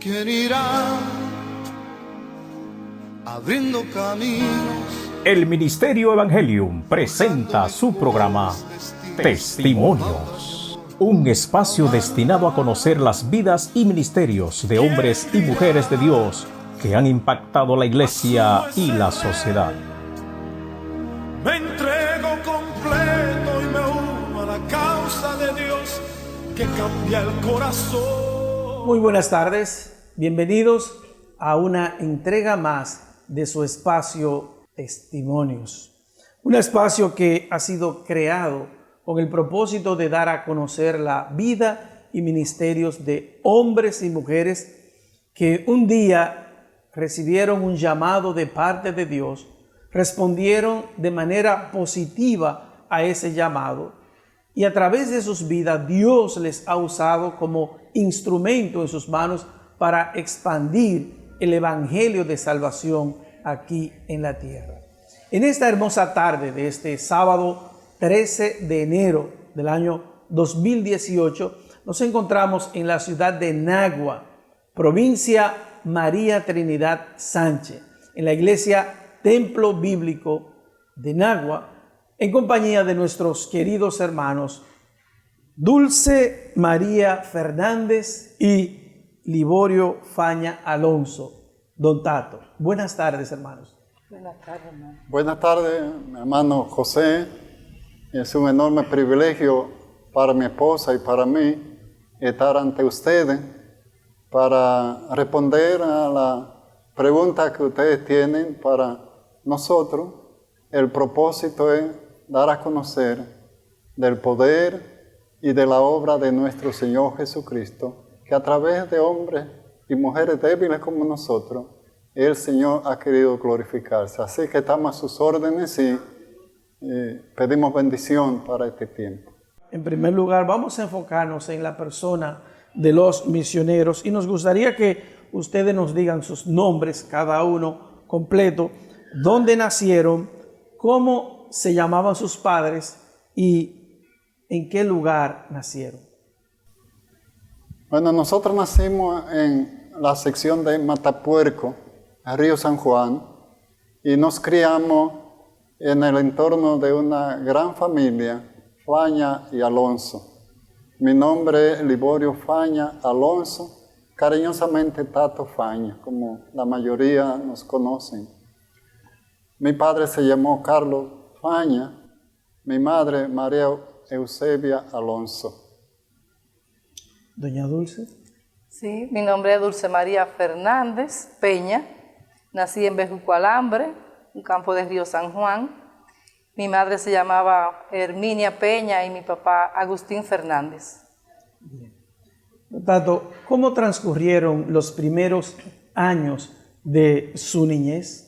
¿Quién irá abriendo caminos? El Ministerio Evangelium presenta su programa Testimonios, un espacio destinado a conocer las vidas y ministerios de hombres y mujeres de Dios que han impactado la iglesia y la sociedad. Me entrego completo y me uno a la causa de Dios que cambia el corazón. Muy buenas tardes, bienvenidos a una entrega más de su espacio Testimonios. Un espacio que ha sido creado con el propósito de dar a conocer la vida y ministerios de hombres y mujeres que un día recibieron un llamado de parte de Dios, respondieron de manera positiva a ese llamado y a través de sus vidas Dios les ha usado como instrumento en sus manos para expandir el evangelio de salvación aquí en la tierra. En esta hermosa tarde de este sábado 13 de enero del año 2018 nos encontramos en la ciudad de Nagua, provincia María Trinidad Sánchez, en la iglesia Templo Bíblico de Nagua, en compañía de nuestros queridos hermanos Dulce María Fernández y Liborio Faña Alonso. Don Tato, buenas tardes, hermanos. Buenas tardes, hermano. Buenas tardes, mi hermano José. Es un enorme privilegio para mi esposa y para mí estar ante ustedes para responder a la pregunta que ustedes tienen para nosotros. El propósito es dar a conocer del poder y de la obra de nuestro Señor Jesucristo, que a través de hombres y mujeres débiles como nosotros, el Señor ha querido glorificarse. Así que estamos a sus órdenes y pedimos bendición para este tiempo. En primer lugar, vamos a enfocarnos en la persona de los misioneros y nos gustaría que ustedes nos digan sus nombres, cada uno completo, dónde nacieron, cómo se llamaban sus padres y en qué lugar nacieron. Bueno, nosotros nacimos en la sección de Matapuerco, Río San Juan, y nos criamos en el entorno de una gran familia, Faña y Alonso. Mi nombre es Liborio Faña Alonso, cariñosamente Tato Faña, como la mayoría nos conocen. Mi padre se llamó Carlos Faña, mi madre María Eusebia Alonso. Doña Dulce. Sí, mi nombre es Dulce María Fernández Peña. Nací en Bejuco-Alambre, un campo de Río San Juan. Mi madre se llamaba Herminia Peña y mi papá Agustín Fernández. Bien. Tato, ¿cómo transcurrieron los primeros años de su niñez?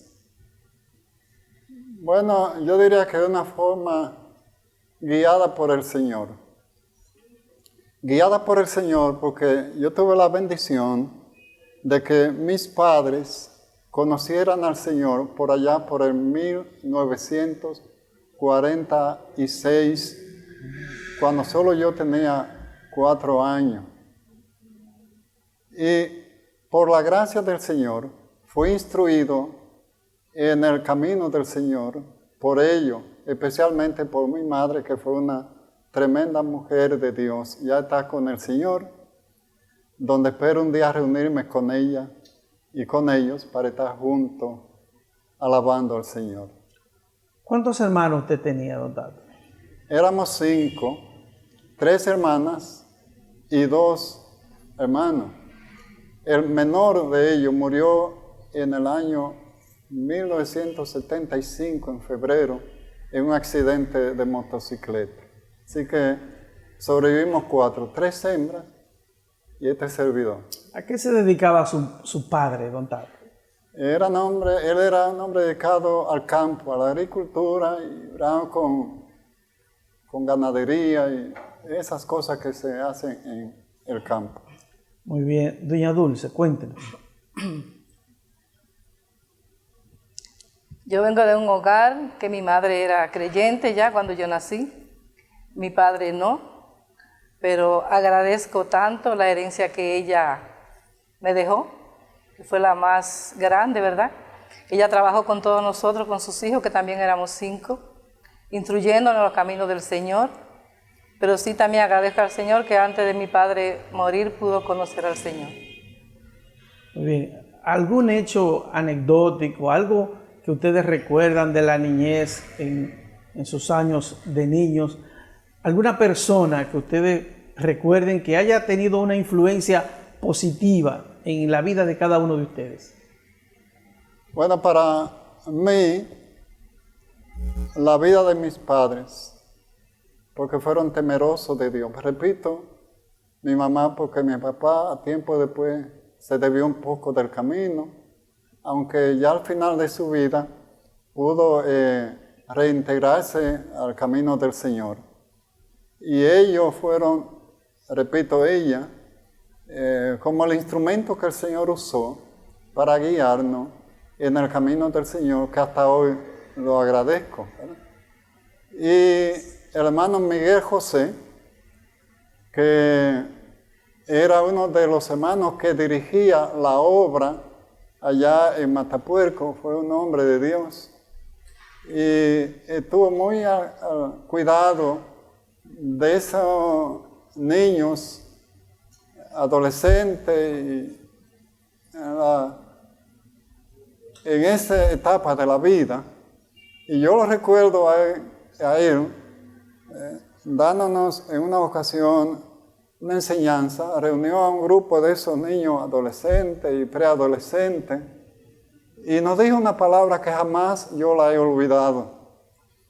Bueno, yo diría que de una forma guiada por el Señor. Guiada por el Señor porque yo tuve la bendición de que mis padres conocieran al Señor por allá por el 1946, cuando solo yo tenía 4 años. Y por la gracia del Señor fui instruido en el camino del Señor, por ello, especialmente por mi madre, que fue una tremenda mujer de Dios. Ya está con el Señor, donde espero un día reunirme con ella y con ellos para estar juntos alabando al Señor. ¿Cuántos hermanos usted tenía, don Tato? Éramos 5, 3 hermanas y 2 hermanos. El menor de ellos murió en el año 1975, en febrero, en un accidente de motocicleta. Así que sobrevivimos 4, 3 hembras y este servidor. ¿A qué se dedicaba su padre, don Tato? Él era un hombre dedicado al campo, a la agricultura, y con ganadería y esas cosas que se hacen en el campo. Muy bien. Doña Dulce, cuéntenos. Yo vengo de un hogar que mi madre era creyente ya cuando yo nací, mi padre no, pero agradezco tanto la herencia que ella me dejó, que fue la más grande, ¿verdad? Ella trabajó con todos nosotros, con sus hijos, que también éramos 5, instruyéndonos en los caminos del Señor. Pero sí también agradezco al Señor que antes de mi padre morir pudo conocer al Señor. Muy bien. ¿Algún hecho anecdótico, algo que ustedes recuerdan de la niñez en sus años de niños? ¿Alguna persona que ustedes recuerden que haya tenido una influencia positiva en la vida de cada uno de ustedes? Bueno, para mí, la vida de mis padres, porque fueron temerosos de Dios. Repito, mi mamá porque mi papá a tiempo después se desvió un poco del camino, aunque ya al final de su vida pudo reintegrarse al camino del Señor. Y ellos fueron, repito, ella, como el instrumento que el Señor usó para guiarnos en el camino del Señor, que hasta hoy lo agradezco, ¿verdad? Y el hermano Miguel José, que era uno de los hermanos que dirigía la obra allá en Matapuerco, fue un hombre de Dios y estuvo muy al cuidado de esos niños, adolescentes, y en esa etapa de la vida. Y yo lo recuerdo a él dándonos en una ocasión una enseñanza, reunió a un grupo de esos niños adolescentes y preadolescentes y nos dijo una palabra que jamás yo la he olvidado.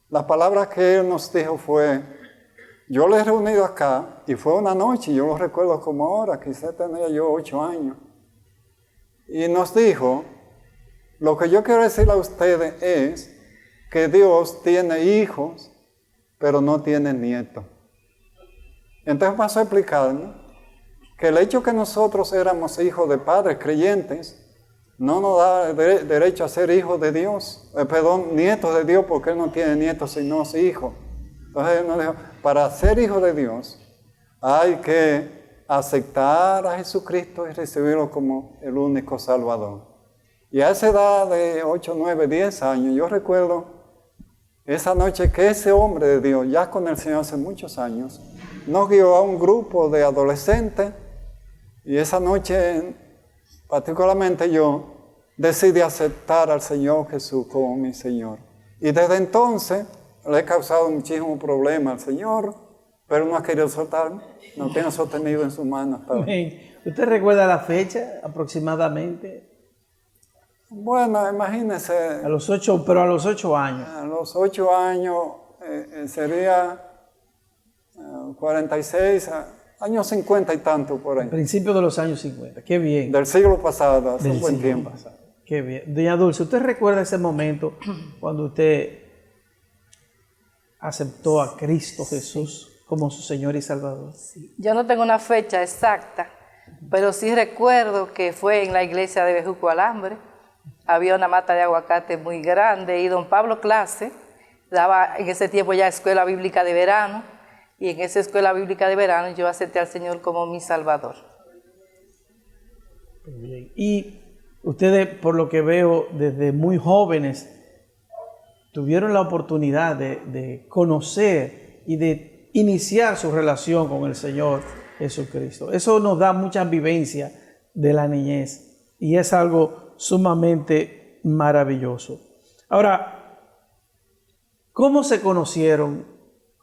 La palabra que él nos dijo fue: yo le he reunido acá, y fue una noche, yo lo recuerdo como ahora, quizás tenía yo 8 años, y nos dijo: lo que yo quiero decir a ustedes es que Dios tiene hijos, pero no tiene nietos. Entonces pasó a explicarnos que el hecho que nosotros éramos hijos de padres creyentes no nos da derecho a ser hijos de Dios, nietos de Dios, porque Él no tiene nietos sino hijos. Entonces Él nos dijo, para ser hijo de Dios hay que aceptar a Jesucristo y recibirlo como el único Salvador. Y a esa edad de 8, 9, 10 años, yo recuerdo esa noche que ese hombre de Dios, ya con el Señor hace muchos años, nos guió a un grupo de adolescentes, y esa noche particularmente yo decidí aceptar al Señor Jesús como mi Señor. Y desde entonces le he causado muchísimos problemas al Señor, pero no ha querido soltarme, no tiene sostenido en sus manos. ¿Usted recuerda la fecha aproximadamente? Bueno, imagínese. A los 8 años. A los 8 años sería 46, años 50 y tanto por ahí. Principios de los años 50, qué bien. Del siglo pasado, hace un buen tiempo. Qué bien. Doña Dulce, ¿usted recuerda ese momento cuando usted aceptó a Cristo Jesús como su Señor y Salvador? Sí. Yo no tengo una fecha exacta, pero sí recuerdo que fue en la iglesia de Bejuco Alambre. Había una mata de aguacate muy grande y don Pablo Clase daba en ese tiempo ya escuela bíblica de verano, y en esa escuela bíblica de verano yo acepté al Señor como mi Salvador. Muy bien. Y ustedes, por lo que veo, desde muy jóvenes, tuvieron la oportunidad de conocer y de iniciar su relación con el Señor Jesucristo. Eso nos da mucha vivencia de la niñez y es algo sumamente maravilloso. Ahora, ¿cómo se conocieron?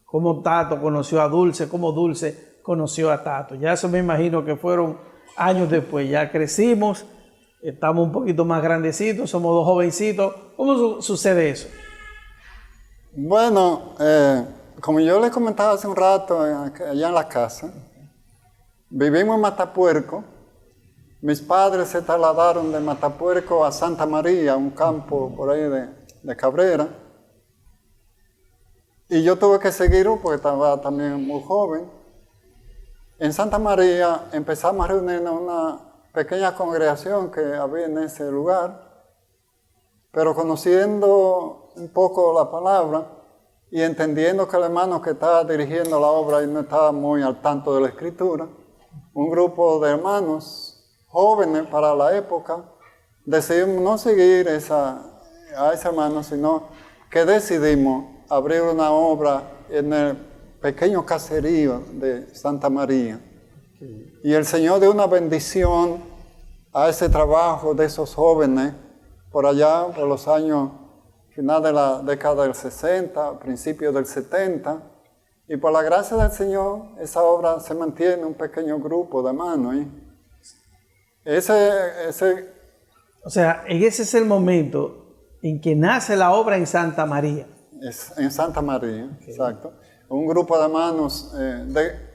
¿Cómo Tato conoció a Dulce? ¿Cómo Dulce conoció a Tato? Ya eso me imagino que fueron años después. Ya crecimos, estamos un poquito más grandecitos, somos 2 jovencitos. ¿Cómo sucede eso? Bueno, como yo les comentaba hace un rato allá en la casa, vivimos en Matapuerco. Mis padres se trasladaron de Matapuerco a Santa María, un campo por ahí de Cabrera. Y yo tuve que seguirlo porque estaba también muy joven. En Santa María empezamos a reunirnos en una pequeña congregación que había en ese lugar, pero conociendo un poco la palabra y entendiendo que el hermano que estaba dirigiendo la obra y no estaba muy al tanto de la Escritura, un grupo de hermanos jóvenes para la época, decidimos no seguir a ese hermano, sino que decidimos abrir una obra en el pequeño caserío de Santa María. Y el Señor dio una bendición a ese trabajo de esos jóvenes por allá, por los años final de la década del 60, principios del 70. Y por la gracia del Señor, esa obra se mantiene un pequeño grupo de hermanos. O sea, ese es el momento en que nace la obra en Santa María. En Santa María, exacto. Un grupo de hermanos, de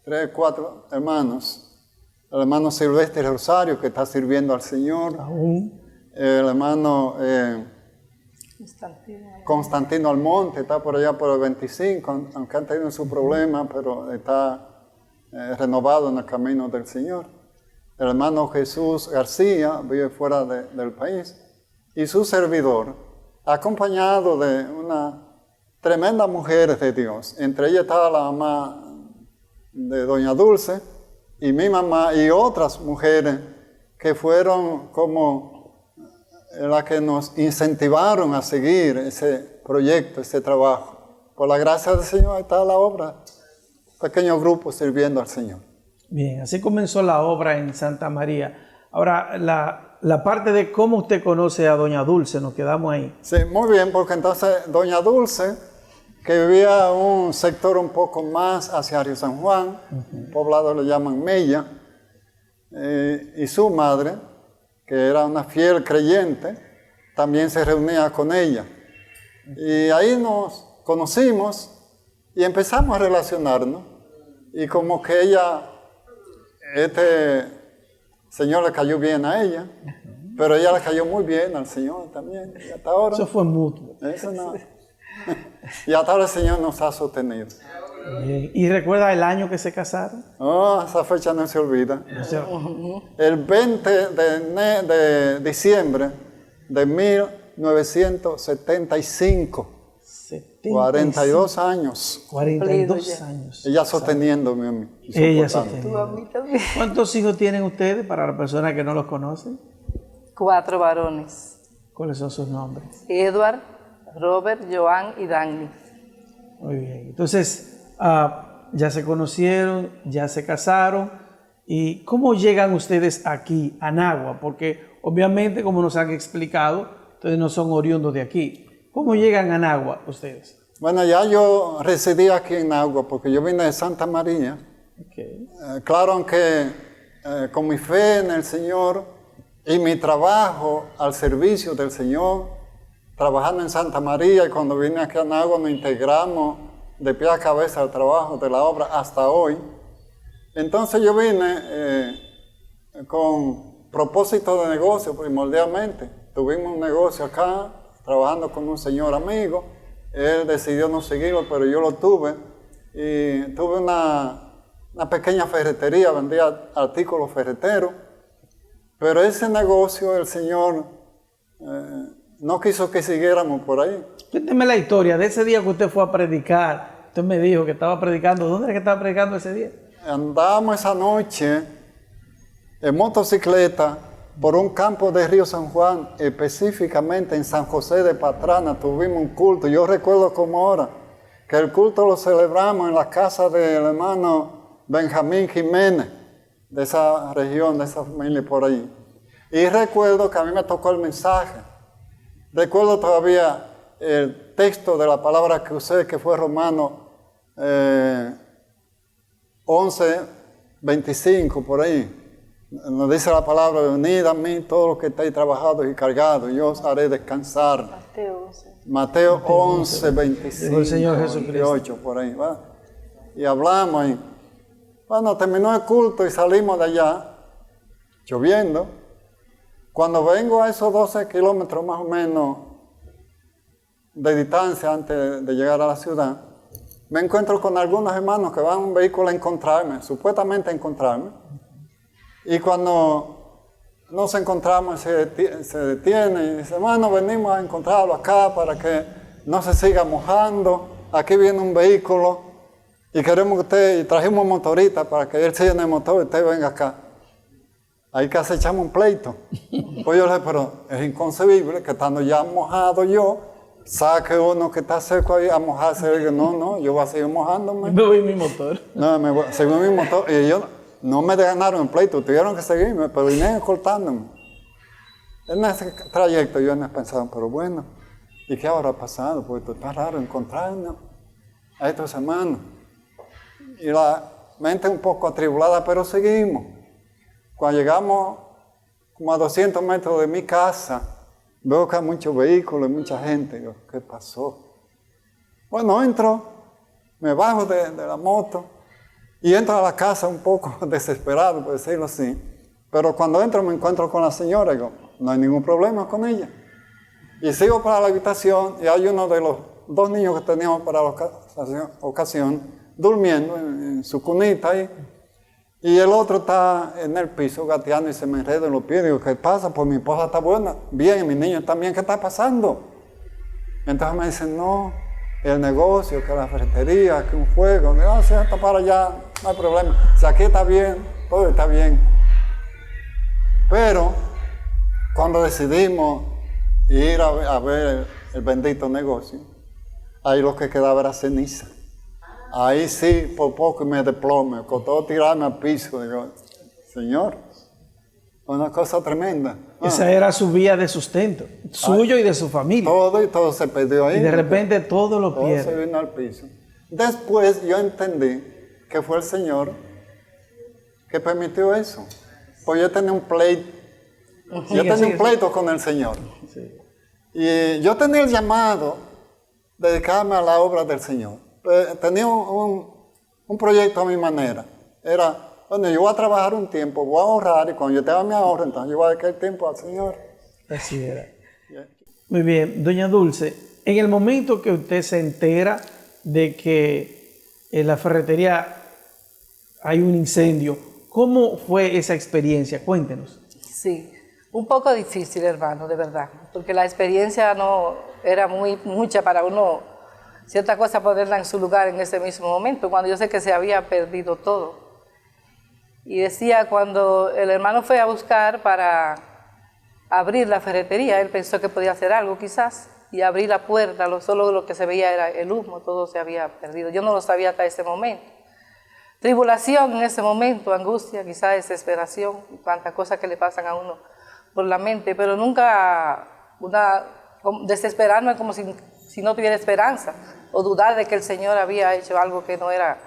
3, 4 hermanos. El hermano Silvestre Rosario, que está sirviendo al Señor. Aún. El hermano Constantino Almonte, está por allá por el 25, aunque han tenido su problema, pero está renovado en el camino del Señor. El hermano Jesús García vive fuera del país. Y su servidor, acompañado de una tremenda mujer de Dios. Entre ellas estaba la mamá de Doña Dulce y mi mamá y otras mujeres que fueron como las que nos incentivaron a seguir ese proyecto, ese trabajo. Por la gracia del Señor, ahí está la obra. Pequeño grupo sirviendo al Señor. Bien, así comenzó la obra en Santa María. Ahora, la parte de cómo usted conoce a Doña Dulce, nos quedamos ahí. Sí, muy bien, porque entonces Doña Dulce, que vivía en un sector un poco más hacia Río San Juan, poblado le llaman Mella, y su madre, que era una fiel creyente, también se reunía con ella. Y ahí nos conocimos y empezamos a relacionarnos. Y como que este Señor le cayó bien a ella, pero ella le cayó muy bien al Señor también. Y hasta ahora, eso fue mutuo. Eso no. Y hasta ahora el Señor nos ha sostenido. Bien. ¿Y recuerda el año que se casaron? Oh, esa fecha no se olvida. O sea, El 20 de diciembre de 1975. 42 años. 42 años. Ella sosteniéndome a mí. Ella soportando. Tú a mí también. ¿Cuántos hijos tienen ustedes para las personas que no los conocen? 4 varones. ¿Cuáles son sus nombres? Edward, Robert, Joan y Dagny. Muy bien. Entonces, ya se conocieron, ya se casaron. ¿Y cómo llegan ustedes aquí, a Nagua? Porque obviamente, como nos han explicado, ustedes no son oriundos de aquí. ¿Cómo llegan a Nagua ustedes? Bueno, ya yo residí aquí en Nagua porque yo vine de Santa María. Okay. Claro, aunque con mi fe en el Señor y mi trabajo al servicio del Señor, trabajando en Santa María, y cuando vine aquí a Nagua nos integramos de pie a cabeza al trabajo de la obra hasta hoy. Entonces yo vine con propósito de negocio primordialmente. Tuvimos un negocio acá, trabajando con un señor amigo. Él decidió no seguirlo, pero yo lo tuve. Y tuve una pequeña ferretería, vendía artículos ferreteros. Pero ese negocio el Señor no quiso que siguiéramos por ahí. Cuénteme la historia de ese día que usted fue a predicar. Usted me dijo que estaba predicando. ¿Dónde era que estaba predicando ese día? Andábamos esa noche en motocicleta por un campo de Río San Juan, específicamente en San José de Pastrana. Tuvimos un culto. Yo recuerdo como ahora que el culto lo celebramos en la casa del hermano Benjamín Jiménez, de esa región, de esa familia por ahí. Y recuerdo que a mí me tocó el mensaje. Recuerdo todavía el texto de la palabra que usé, que fue Romano 11:25, por ahí. Nos dice la palabra: venid a mí todos los que estáis trabajados y cargados, y yo os haré descansar. Mateo 11:25. Dijo el Señor Jesucristo. 28, por ahí, ¿va? Y hablamos, y bueno, terminó el culto y salimos de allá, lloviendo. Cuando vengo a esos 12 kilómetros más o menos de distancia antes de llegar a la ciudad, me encuentro con algunos hermanos que van en un vehículo a encontrarme, supuestamente a encontrarme. Y cuando nos encontramos, se detiene y dice: hermano, venimos a encontrarlo acá para que no se siga mojando. Aquí viene un vehículo y queremos que usted, y trajimos un motorista para que él se llene el motor y usted venga acá. Ahí casi echamos un pleito. Pues yo le dije, pero es inconcebible que estando ya mojado yo, saque uno que está seco ahí a mojarse. Y digo, no, yo voy a seguir mojándome. Me voy en mi motor. No, me voy a seguir mi motor. Y ellos no me ganaron el pleito, tuvieron que seguirme, pero vinieron cortándome. En ese trayecto yo me pensaba, pero bueno, ¿y qué habrá pasado? Porque está raro encontrarnos a estos hermanos. Y la mente un poco atribulada, pero seguimos. Cuando llegamos como a 200 metros de mi casa, veo que hay muchos vehículos y mucha gente. Digo, ¿qué pasó? Bueno, entro, me bajo de la moto y entro a la casa un poco desesperado, por decirlo así. Pero cuando entro me encuentro con la señora y digo, no hay ningún problema con ella. Y sigo para la habitación y hay uno de los 2 niños que teníamos para la ocasión durmiendo en su cunita ahí. Y el otro está en el piso gateando y se me enreda en los pies. Digo, ¿qué pasa? Pues mi esposa está buena. Bien, y mi niño también, ¿qué está pasando? Entonces me dicen, no, el negocio, que la ferretería, que un fuego. Digo, si está para allá, no hay problema. Si aquí está bien, todo está bien. Pero cuando decidimos ir a ver el bendito negocio, ahí lo que quedaba era ceniza. Ahí sí, por poco me desplome, costó tirarme al piso. Digo, Señor, una cosa tremenda. Esa era su vía de sustento, suyo y de su familia. Todo se perdió ahí. Y de repente todo lo todo pierde. se vino al piso. Después yo entendí que fue el Señor que permitió eso. Pues yo tenía un pleito. Yo tenía un pleito con el Señor. Sí. Y yo tenía el llamado de dedicarme a la obra del Señor. Tenía un proyecto a mi manera. Era, bueno, yo voy a trabajar un tiempo, voy a ahorrar y cuando yo tenga mi ahorro, entonces yo voy a dedicar el tiempo al Señor. Así era. Muy bien, doña Dulce, en el momento que usted se entera de que en la ferretería hay un incendio, ¿cómo fue esa experiencia? Cuéntenos. Sí, un poco difícil, hermano, de verdad, porque la experiencia no era mucha para uno, cierta cosa ponerla en su lugar en ese mismo momento, cuando yo sé que se había perdido todo. Y decía, cuando el hermano fue a buscar para abrir la ferretería, él pensó que podía hacer algo quizás, y abrí la puerta, solo lo que se veía era el humo, todo se había perdido. Yo no lo sabía hasta ese momento. Tribulación en ese momento, angustia, quizás desesperación, cuantas cosas que le pasan a uno por la mente, pero nunca desesperarme como si no tuviera esperanza, o dudar de que el Señor había hecho algo que no era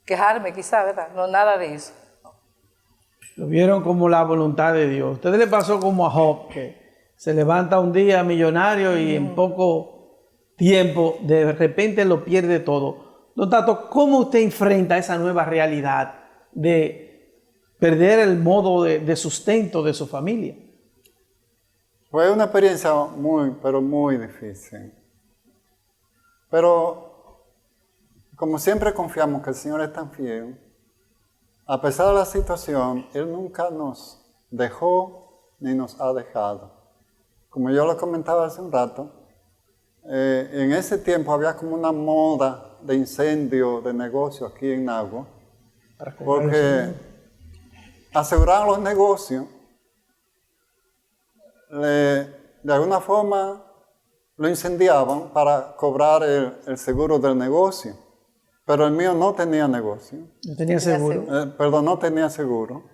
quejarme quizás, ¿verdad? No, nada de eso. Lo vieron como la voluntad de Dios. A ustedes le pasó como a Job, que se levanta un día millonario y en poco tiempo de repente lo pierde todo. Don Tato, ¿cómo usted enfrenta esa nueva realidad de perder el modo de sustento de su familia? Fue una experiencia pero muy difícil. Pero como siempre confiamos que el Señor es tan fiel, a pesar de la situación, Él nunca nos dejó ni nos ha dejado. Como yo lo comentaba hace un rato, en ese tiempo había como una moda de incendio de negocio aquí en Nagua, porque aseguraban los negocios, de alguna forma lo incendiaban para cobrar el seguro del negocio. Pero el mío no tenía negocio. No tenía seguro. No tenía seguro.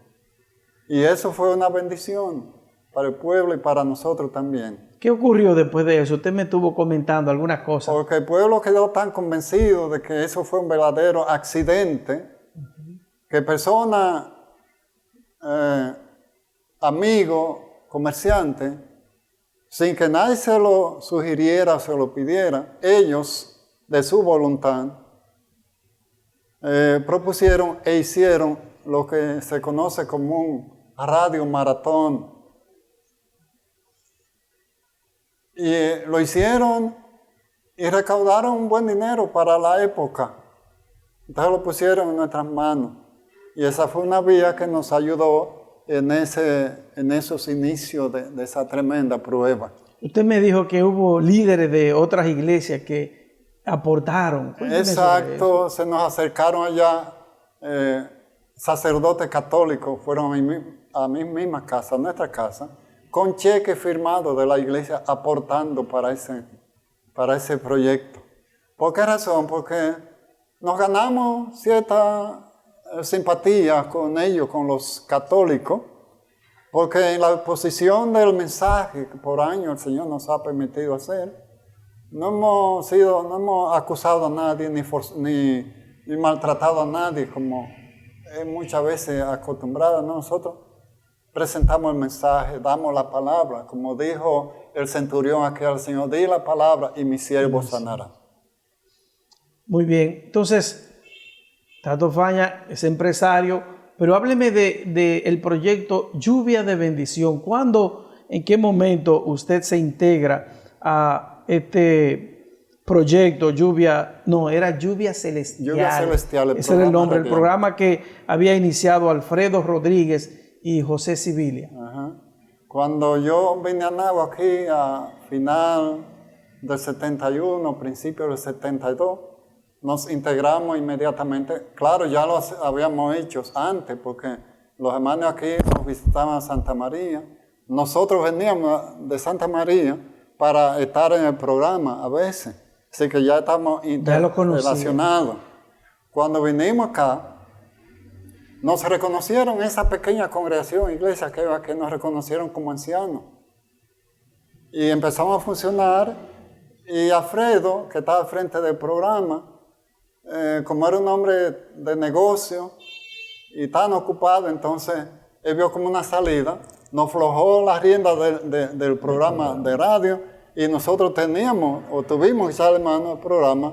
Y eso fue una bendición para el pueblo y para nosotros también. ¿Qué ocurrió después de eso? Usted me estuvo comentando algunas cosas. Porque el pueblo quedó tan convencido de que eso fue un verdadero accidente, que personas, amigos, comerciantes, sin que nadie se lo sugiriera o se lo pidiera, ellos, de su voluntad, propusieron e hicieron lo que se conoce como un radio maratón. Y lo hicieron y recaudaron un buen dinero para la época. Entonces lo pusieron en nuestras manos. Y esa fue una vía que nos ayudó en esos inicios de esa tremenda prueba. Usted me dijo que hubo líderes de otras iglesias que aportaron. Exacto, se nos acercaron allá sacerdotes católicos, fueron a mi misma casa, a nuestra casa, con cheque firmado de la iglesia aportando para ese proyecto. ¿Por qué razón? Porque nos ganamos cierta simpatía con ellos, con los católicos, porque en la exposición del mensaje que por años el Señor nos ha permitido hacer, no hemos acusado a nadie ni maltratado a nadie como es muchas veces acostumbrado. Nosotros presentamos el mensaje, damos la palabra, como dijo el centurión aquí al Señor, di la palabra y mi siervo sanará. Muy bien, entonces, Tato Faña es empresario, pero hábleme del proyecto Lluvia de Bendición. ¿Cuándo, en qué momento usted se integra a este proyecto Lluvia Celestial? Lluvia Celestial. Ese era el nombre, el programa que había iniciado Alfredo Rodríguez y José Sibilia. Ajá. Cuando yo vine a Nagua aquí a final del 71, principio del 72, nos integramos inmediatamente. Claro, ya lo habíamos hecho antes, porque los hermanos aquí nos visitaban a Santa María. Nosotros veníamos de Santa María para estar en el programa a veces. Así que ya estamos relacionados. Cuando vinimos acá, nos reconocieron esa pequeña congregación, iglesia, que nos reconocieron como ancianos. Y empezamos a funcionar. Y Alfredo, que estaba al frente del programa, como era un hombre de negocio y tan ocupado, entonces él vio como una salida, nos aflojó las riendas del programa de radio y nosotros tuvimos que echarle mano al programa,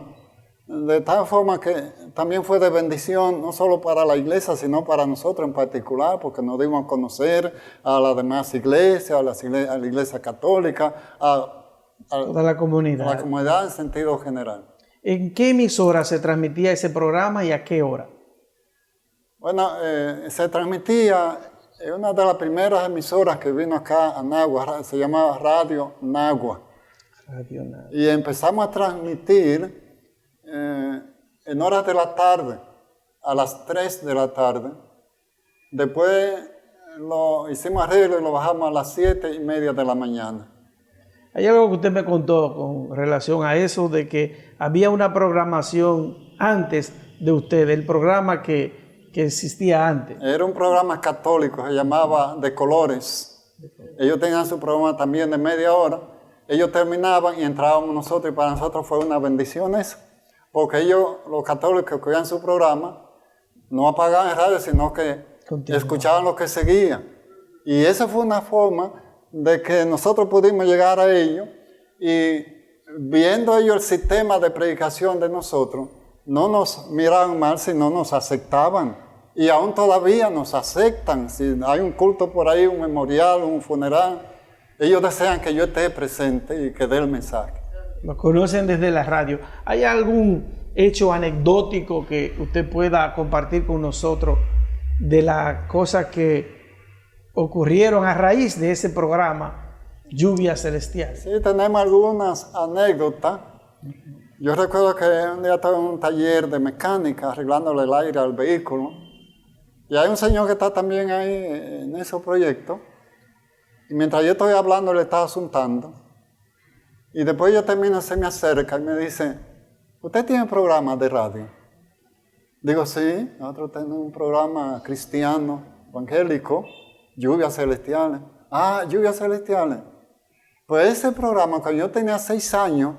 de tal forma que también fue de bendición, no solo para la iglesia, sino para nosotros en particular, porque nos dimos a conocer a las demás iglesias, a la iglesia católica, a toda la comunidad. A la comunidad en sentido general. ¿En qué emisora se transmitía ese programa y a qué hora? Bueno, se transmitía en una de las primeras emisoras que vino acá a Nagua, se llamaba Radio Nagua. Y empezamos a transmitir en horas de la tarde, a las 3 de la tarde. Después lo hicimos arreglo y lo bajamos a las 7:30 de la mañana. Hay algo que usted me contó con relación a eso, de que había una programación antes de usted, el programa que existía antes. Era un programa católico, se llamaba De Colores. Ellos tenían su programa también de media hora. Ellos terminaban y entrábamos nosotros, y para nosotros fue una bendición eso, porque ellos, los católicos que oían su programa, no apagaban el radio, sino que escuchaban lo que seguía. Y esa fue una forma de que nosotros pudimos llegar a ellos, y viendo ellos el sistema de predicación de nosotros, no nos miraban mal, sino nos aceptaban. Y aún todavía nos aceptan. Si hay un culto por ahí, un memorial, un funeral, ellos desean que yo esté presente y que dé el mensaje. Lo conocen desde la radio. ¿Hay algún hecho anecdótico que usted pueda compartir con nosotros de las cosas que ocurrieron a raíz de ese programa Lluvia Celestial? Sí, tenemos algunas anécdotas. Yo recuerdo que un día estaba en un taller de mecánica arreglándole el aire al vehículo, y hay un señor que está también ahí en ese proyecto, y mientras yo estoy hablando le está asuntando, y después yo termino, se me acerca y me dice: ¿usted tiene programa de radio? Digo, sí, nosotros tenemos un programa cristiano, evangélico, Lluvias Celestiales. Ah, Lluvias Celestiales. Pues ese programa, cuando yo tenía 6 años,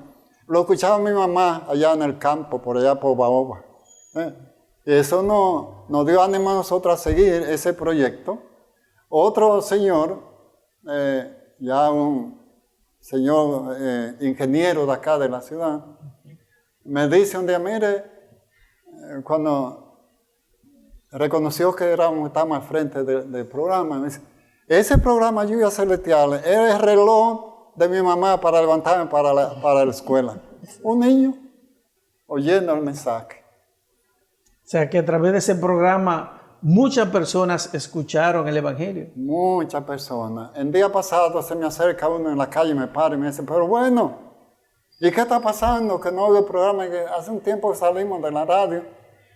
lo escuchaba mi mamá allá en el campo, por allá por Baoba. Y eso nos dio ánimo a nosotros a seguir ese proyecto. Otro señor, ya un señor ingeniero de acá de la ciudad, me dice un día: mire, cuando reconoció que estábamos al frente del programa, me dice: ese programa Lluvias Celestiales era el reloj de mi mamá para levantarme para la escuela. Un niño oyendo el mensaje. O sea que a través de ese programa muchas personas escucharon el Evangelio. Muchas personas. El día pasado se me acerca uno en la calle, me para y me dice: pero bueno, ¿y qué está pasando? Que no oigo el programa, que hace un tiempo salimos de la radio.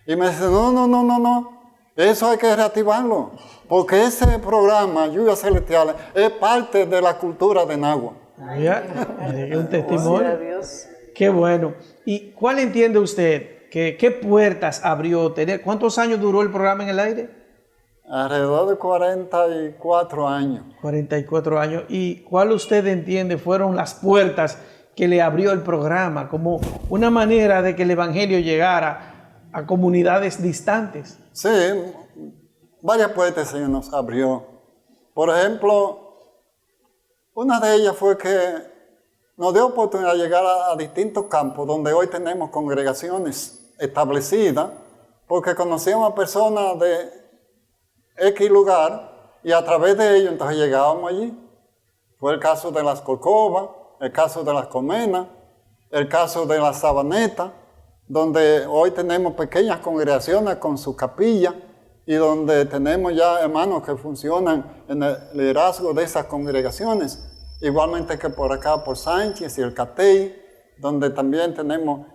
Y me dice: no. Eso hay que reactivarlo, porque ese programa, Lluvias Celestiales, es parte de la cultura de Nagua. Mira, mira, un testimonio. Gracias a Dios. Qué bueno. ¿Y cuál entiende usted? ¿Qué puertas abrió? ¿Cuántos años duró el programa en el aire? Alrededor de 44 años. 44 años. ¿Y cuál usted entiende fueron las puertas que le abrió el programa como una manera de que el evangelio llegara a comunidades distantes? Sí, varias puertas el Señor nos abrió. Por ejemplo, una de ellas fue que nos dio oportunidad de llegar a distintos campos donde hoy tenemos congregaciones establecidas, porque conocíamos a personas de X lugar y a través de ellos entonces llegábamos allí. Fue el caso de las Corcovas, el caso de las Comenas, el caso de las Sabanetas, donde hoy tenemos pequeñas congregaciones con su capilla y donde tenemos ya hermanos que funcionan en el liderazgo de esas congregaciones. Igualmente que por acá, por Sánchez y el Catey, donde también tenemos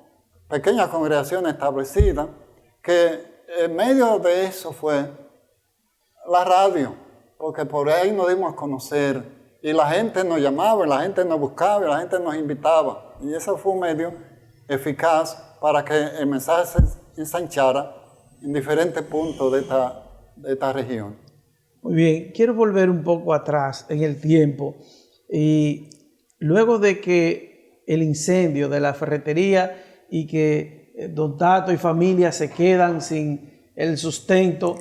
pequeñas congregaciones establecidas, que en medio de eso fue la radio, porque por ahí nos dimos a conocer y la gente nos llamaba, y la gente nos buscaba, y la gente nos invitaba. Y ese fue un medio eficaz para que el mensaje se ensanchara en diferentes puntos de esta región. Muy bien, quiero volver un poco atrás en el tiempo. Y luego de que el incendio de la ferretería y que don Tato y familia se quedan sin el sustento,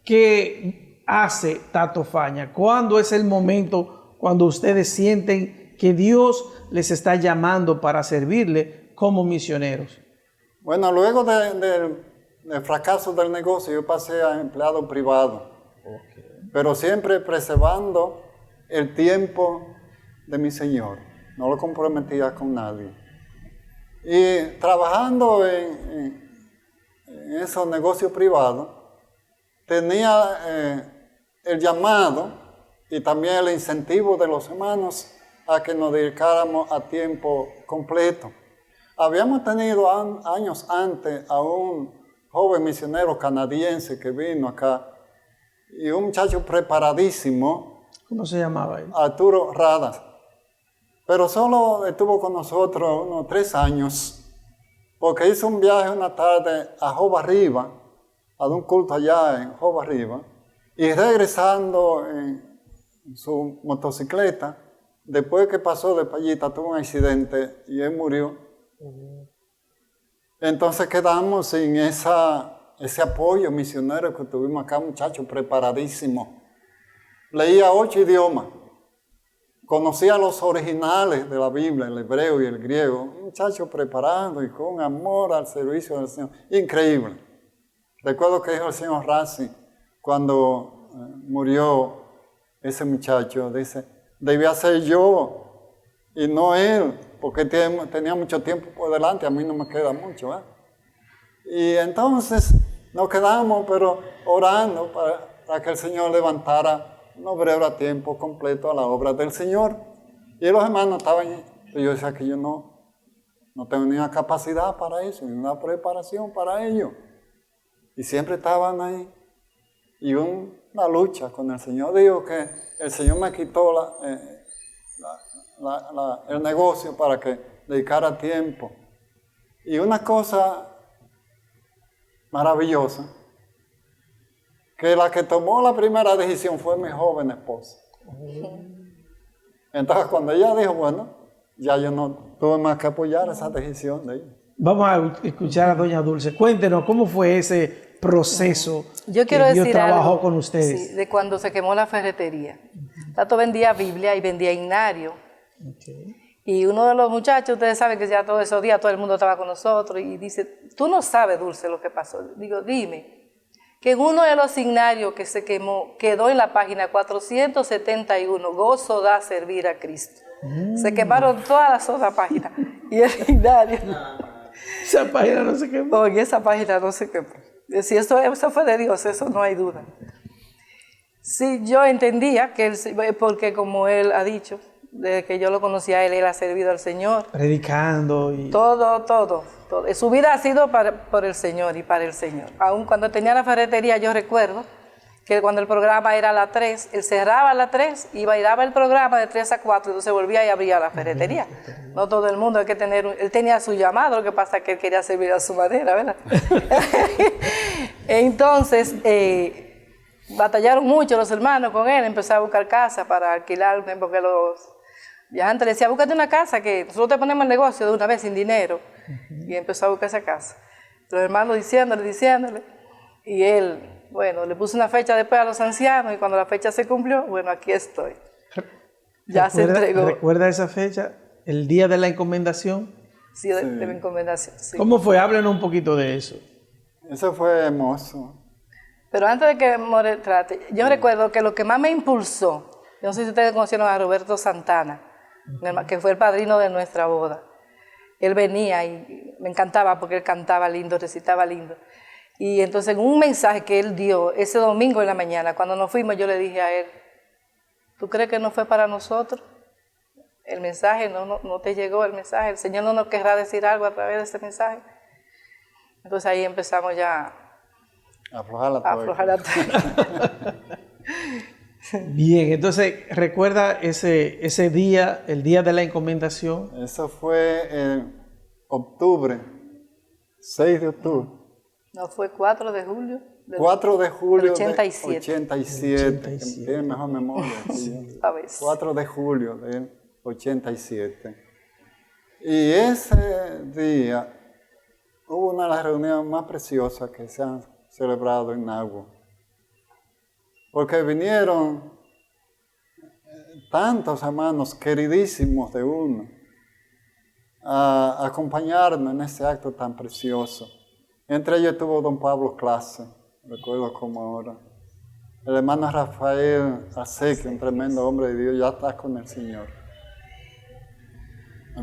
¿qué hace Tato Faña? ¿Cuándo es el momento cuando ustedes sienten que Dios les está llamando para servirle como misioneros? Bueno, luego del fracaso del negocio, yo pasé a empleado privado, pero siempre preservando el tiempo de mi Señor. No lo comprometía con nadie. Y trabajando en esos negocios privados, tenía el llamado y también el incentivo de los hermanos a que nos dedicáramos a tiempo completo. Habíamos tenido años antes a un joven misionero canadiense que vino acá y un muchacho preparadísimo. ¿Cómo se llamaba él? Arturo Radas. Pero solo estuvo con nosotros unos 3 años, porque hizo un viaje una tarde a Joba Arriba, a un culto allá en Joba Arriba, y regresando en su motocicleta, después que pasó de Payita, tuvo un accidente y él murió. Entonces quedamos sin ese apoyo misionero que tuvimos acá, muchacho preparadísimo. Leía 8 idiomas, conocía los originales de la Biblia, el hebreo y el griego. Un muchacho preparado y con amor al servicio del Señor. Increíble. Recuerdo que dijo el señor Rassi, cuando murió ese muchacho, dice, debía ser yo y no él, porque tenía mucho tiempo por delante, a mí no me queda mucho. Y entonces nos quedamos, pero orando para que el Señor levantara un obrero a tiempo completo a la obra del Señor. Y los hermanos estaban, yo decía que yo no tengo ni una capacidad para eso, ni una preparación para ello. Y siempre estaban ahí. Y una lucha con el Señor. Digo que el Señor me quitó el negocio para que dedicara tiempo. Y una cosa maravillosa, que la que tomó la primera decisión fue mi joven esposa. Entonces cuando ella dijo, bueno, ya yo no tuve más que apoyar esa decisión de ella. Vamos a escuchar a doña Dulce. Cuéntenos, ¿cómo fue ese proceso Yo quiero que Dios decir trabajó algo, con ustedes? sí, de cuando se quemó la ferretería. Tato vendía Biblia y vendía himnario. Okay. Y uno de los muchachos, ustedes saben que ya todos esos días todo el mundo estaba con nosotros y dice, tú no sabes, Dulce, lo que pasó. Digo, dime, que en uno de los signarios que se quemó, quedó en la página 471, gozo da servir a Cristo. Se quemaron todas las otras páginas y el signario. Esa página no se quemó. Oye, esa página no se quemó. Si eso fue de Dios, eso no hay duda. Sí, yo entendía que porque como él ha dicho, desde que yo lo conocía a él ha servido al Señor. Predicando y... Todo. todo. Su vida ha sido por el Señor y para el Señor. Aún cuando tenía la ferretería, yo recuerdo que cuando el programa era a las 3, él cerraba a las 3 y bailaba el programa de 3 a 4, entonces volvía y abría la ferretería. No todo el mundo hay que tener, él tenía su llamado, lo que pasa es que él quería servir a su manera, ¿verdad? Entonces, batallaron mucho los hermanos con él, empezó a buscar casa para alquilar, porque los viajantes le decían, búscate una casa que nosotros te ponemos el negocio de una vez sin dinero. Y empezó a buscar esa casa. Los hermanos diciéndole, y él... Bueno, le puse una fecha después a los ancianos y cuando la fecha se cumplió, bueno, aquí estoy. Ya se entregó. ¿Recuerda esa fecha? ¿El día de la encomendación? Sí, de la encomendación. Sí. ¿Cómo fue? Háblenos un poquito de eso. Eso fue hermoso. Pero antes de que More trate, yo recuerdo que lo que más me impulsó, yo no sé si ustedes conocieron a Roberto Santana, que fue el padrino de nuestra boda. Él venía y me encantaba porque él cantaba lindo, recitaba lindo. Y entonces en un mensaje que él dio ese domingo en la mañana, cuando nos fuimos, yo le dije a él, ¿tú crees que no fue para nosotros? El mensaje, no te llegó el mensaje, el Señor no nos querrá decir algo a través de ese mensaje. Entonces ahí empezamos ya a aflojar la tuerca. Bien, entonces recuerda ese día, el día de la encomendación. Eso fue en octubre, 6 de octubre. No, fue 4 de julio. 4 de julio del 87. 87. Tiene mejor memoria. Sí. 4 de julio del 87. Y ese día hubo una de las reuniones más preciosas que se han celebrado en Nagua. Porque vinieron tantos hermanos queridísimos de uno a acompañarnos en ese acto tan precioso. Entre ellos estuvo don Pablo Clase, recuerdo como ahora. El hermano Rafael Aseque, un tremendo hombre de Dios, ya está con el Señor.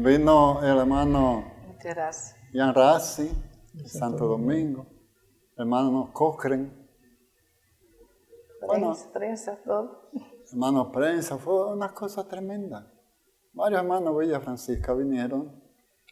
Vino el hermano Ian Rassi, de Santo Domingo, el hermano Cochran. Prensa, todo. Hermano Prensa, fue una cosa tremenda. Varios hermanos Villa Francisca vinieron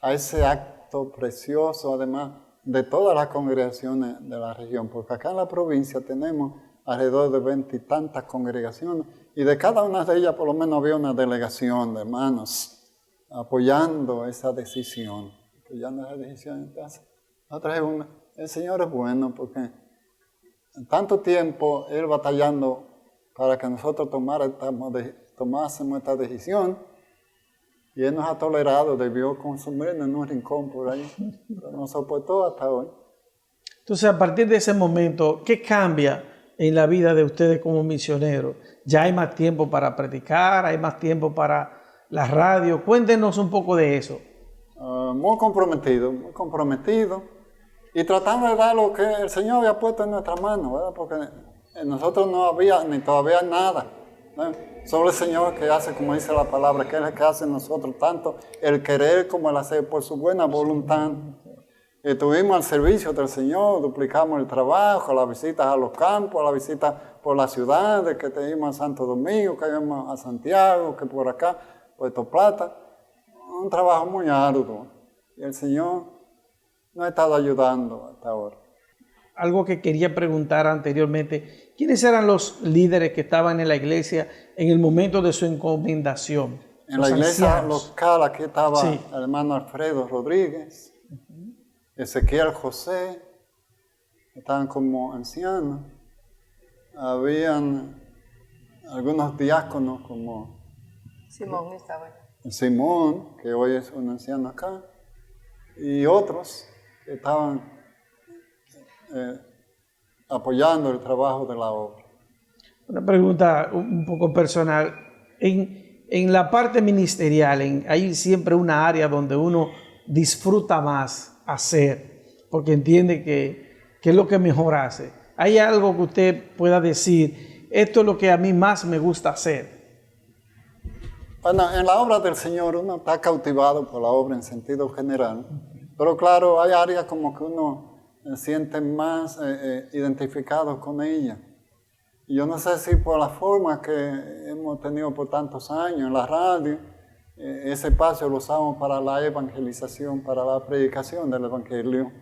a ese acto precioso, además de todas las congregaciones de la región, porque acá en la provincia tenemos alrededor de 20 y tantas congregaciones, y de cada una de ellas por lo menos había una delegación de hermanos apoyando esa decisión. Apoyando esa decisión. Entonces, el Señor es bueno, porque en tanto tiempo Él batallando para que nosotros tomásemos esta decisión, y Él nos ha tolerado, debió consumirnos en un rincón por ahí, pero nos soportó hasta hoy. Entonces, a partir de ese momento, ¿qué cambia en la vida de ustedes como misioneros? ¿Ya hay más tiempo para predicar? ¿Hay más tiempo para la radio? Cuéntenos un poco de eso. Muy comprometido, y tratando de dar lo que el Señor había puesto en nuestras manos, ¿verdad? Porque en nosotros no había ni todavía nada, ¿no? Solo el Señor que hace, como dice la palabra, que es el que hace en nosotros tanto el querer como el hacer por su buena voluntad. Estuvimos al servicio del Señor, duplicamos el trabajo, las visitas a los campos, las visitas por las ciudades, que te íbamos a Santo Domingo, que íbamos a Santiago, que por acá, Puerto Plata. Un trabajo muy arduo. Y el Señor nos ha estado ayudando hasta ahora. Algo que quería preguntar anteriormente, ¿quiénes eran los líderes que estaban en la iglesia en el momento de su encomendación? En la iglesia local aquí estaba el hermano Alfredo Rodríguez, Ezequiel José, estaban como ancianos. Habían algunos diáconos como Simón, que hoy es un anciano acá, y otros que estaban apoyando el trabajo de la obra. Una pregunta un poco personal. En la parte ministerial, hay siempre una área donde uno disfruta más hacer, porque entiende que es lo que mejor hace. ¿Hay algo que usted pueda decir, esto es lo que a mí más me gusta hacer? Bueno, en la obra del Señor uno está cautivado por la obra en sentido general, pero claro, hay áreas como que uno se siente más identificado con ella. Y yo no sé si por la forma que hemos tenido por tantos años en la radio, ese espacio lo usamos para la evangelización, para la predicación del Evangelio.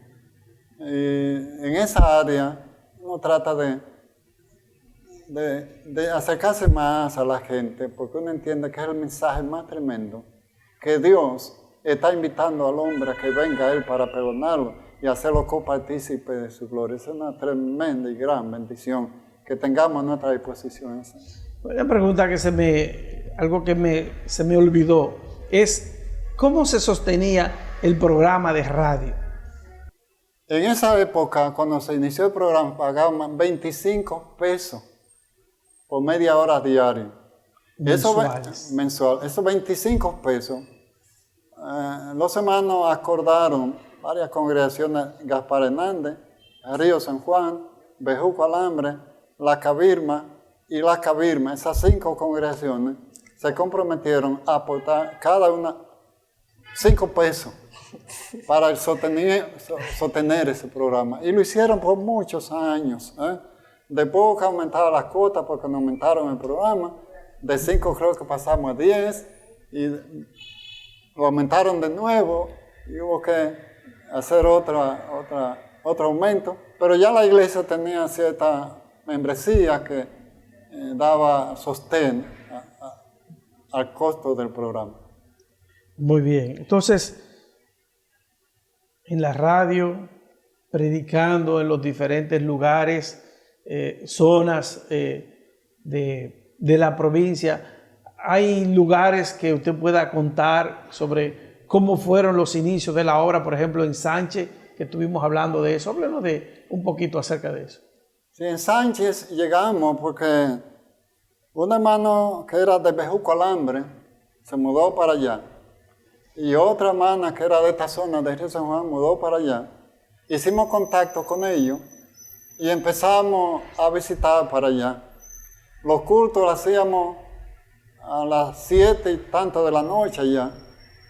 En esa área uno trata de acercarse más a la gente, porque uno entiende que es el mensaje más tremendo, que Dios está invitando al hombre a que venga a Él para perdonarlo y hacerlo copartícipe de su gloria. Es una tremenda y gran bendición que tengamos a nuestra disposición. Una pregunta que se me olvidó es ¿cómo se sostenía el programa de radio? En esa época, cuando se inició el programa, pagaban 25 pesos por media hora diaria. Mensual. Esos 25 pesos, los hermanos acordaron, varias congregaciones, Gaspar Hernández, Río San Juan, Bejuco Alambre, La Cabirma y La Cabirma, esas 5 congregaciones, se comprometieron a aportar cada una 5 pesos para sostener ese programa. Y lo hicieron por muchos años. Después que aumentaron las cuotas, porque no aumentaron el programa, de 5 creo que pasamos a 10, y lo aumentaron de nuevo, y hubo que hacer otro aumento. Pero ya la iglesia tenía cierta membresía que daba sostén al costo del programa. Muy bien. Entonces, en la radio, predicando en los diferentes lugares, zonas de la provincia, ¿hay lugares que usted pueda contar sobre cómo fueron los inicios de la obra, por ejemplo, en Sánchez, que estuvimos hablando de eso? Háblenos un poquito acerca de eso. Sí, en Sánchez llegamos porque un hermano que era de Bejuco Alambre se mudó para allá. Y otra hermana que era de esta zona de Río San Juan mudó para allá. Hicimos contacto con ellos y empezamos a visitar para allá. Los cultos los hacíamos a las 7 y tanto de la noche allá.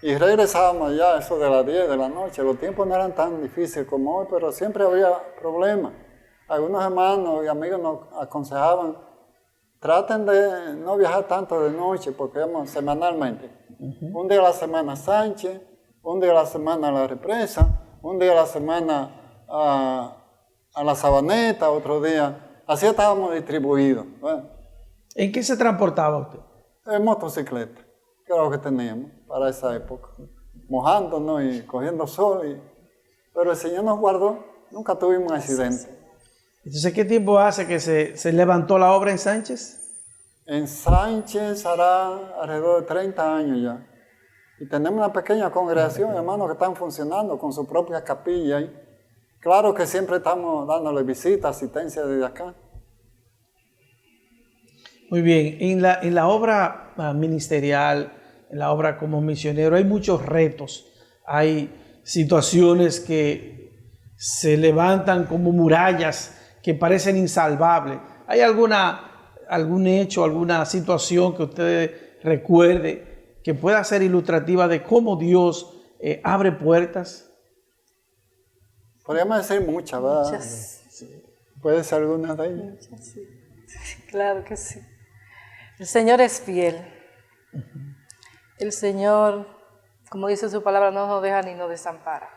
Y regresábamos allá, eso de las 10 de la noche. Los tiempos no eran tan difíciles como hoy, pero siempre había problemas. Algunos hermanos y amigos nos aconsejaban, traten de no viajar tanto de noche, porque íbamos semanalmente. Un día a la semana a Sánchez, un día a la semana a La Represa, un día a la semana a La Sabaneta, otro día. Así estábamos distribuidos. Bueno, ¿en qué se transportaba usted? en motocicleta, que era lo que teníamos para esa época. Mojándonos y cogiendo sol. Pero el Señor nos guardó, nunca tuvimos un accidente. Entonces, ¿qué tiempo hace que se levantó la obra en Sánchez? En Sánchez hará alrededor de 30 años ya. Y tenemos una pequeña congregación, hermanos, que están funcionando con su propia capilla ahí. Claro que siempre estamos dándole visita, asistencia desde acá. Muy bien. En la obra ministerial, en la obra como misionero, hay muchos retos. Hay situaciones que se levantan como murallas que parecen insalvables. ¿Hay algún hecho, alguna situación que usted recuerde que pueda ser ilustrativa de cómo Dios abre puertas? Podríamos decir muchas, ¿verdad? Muchas. Sí. ¿Puede ser alguna de ellas? Muchas, sí. Claro que sí. El Señor es fiel. El Señor, como dice su palabra, no nos deja ni nos desampara.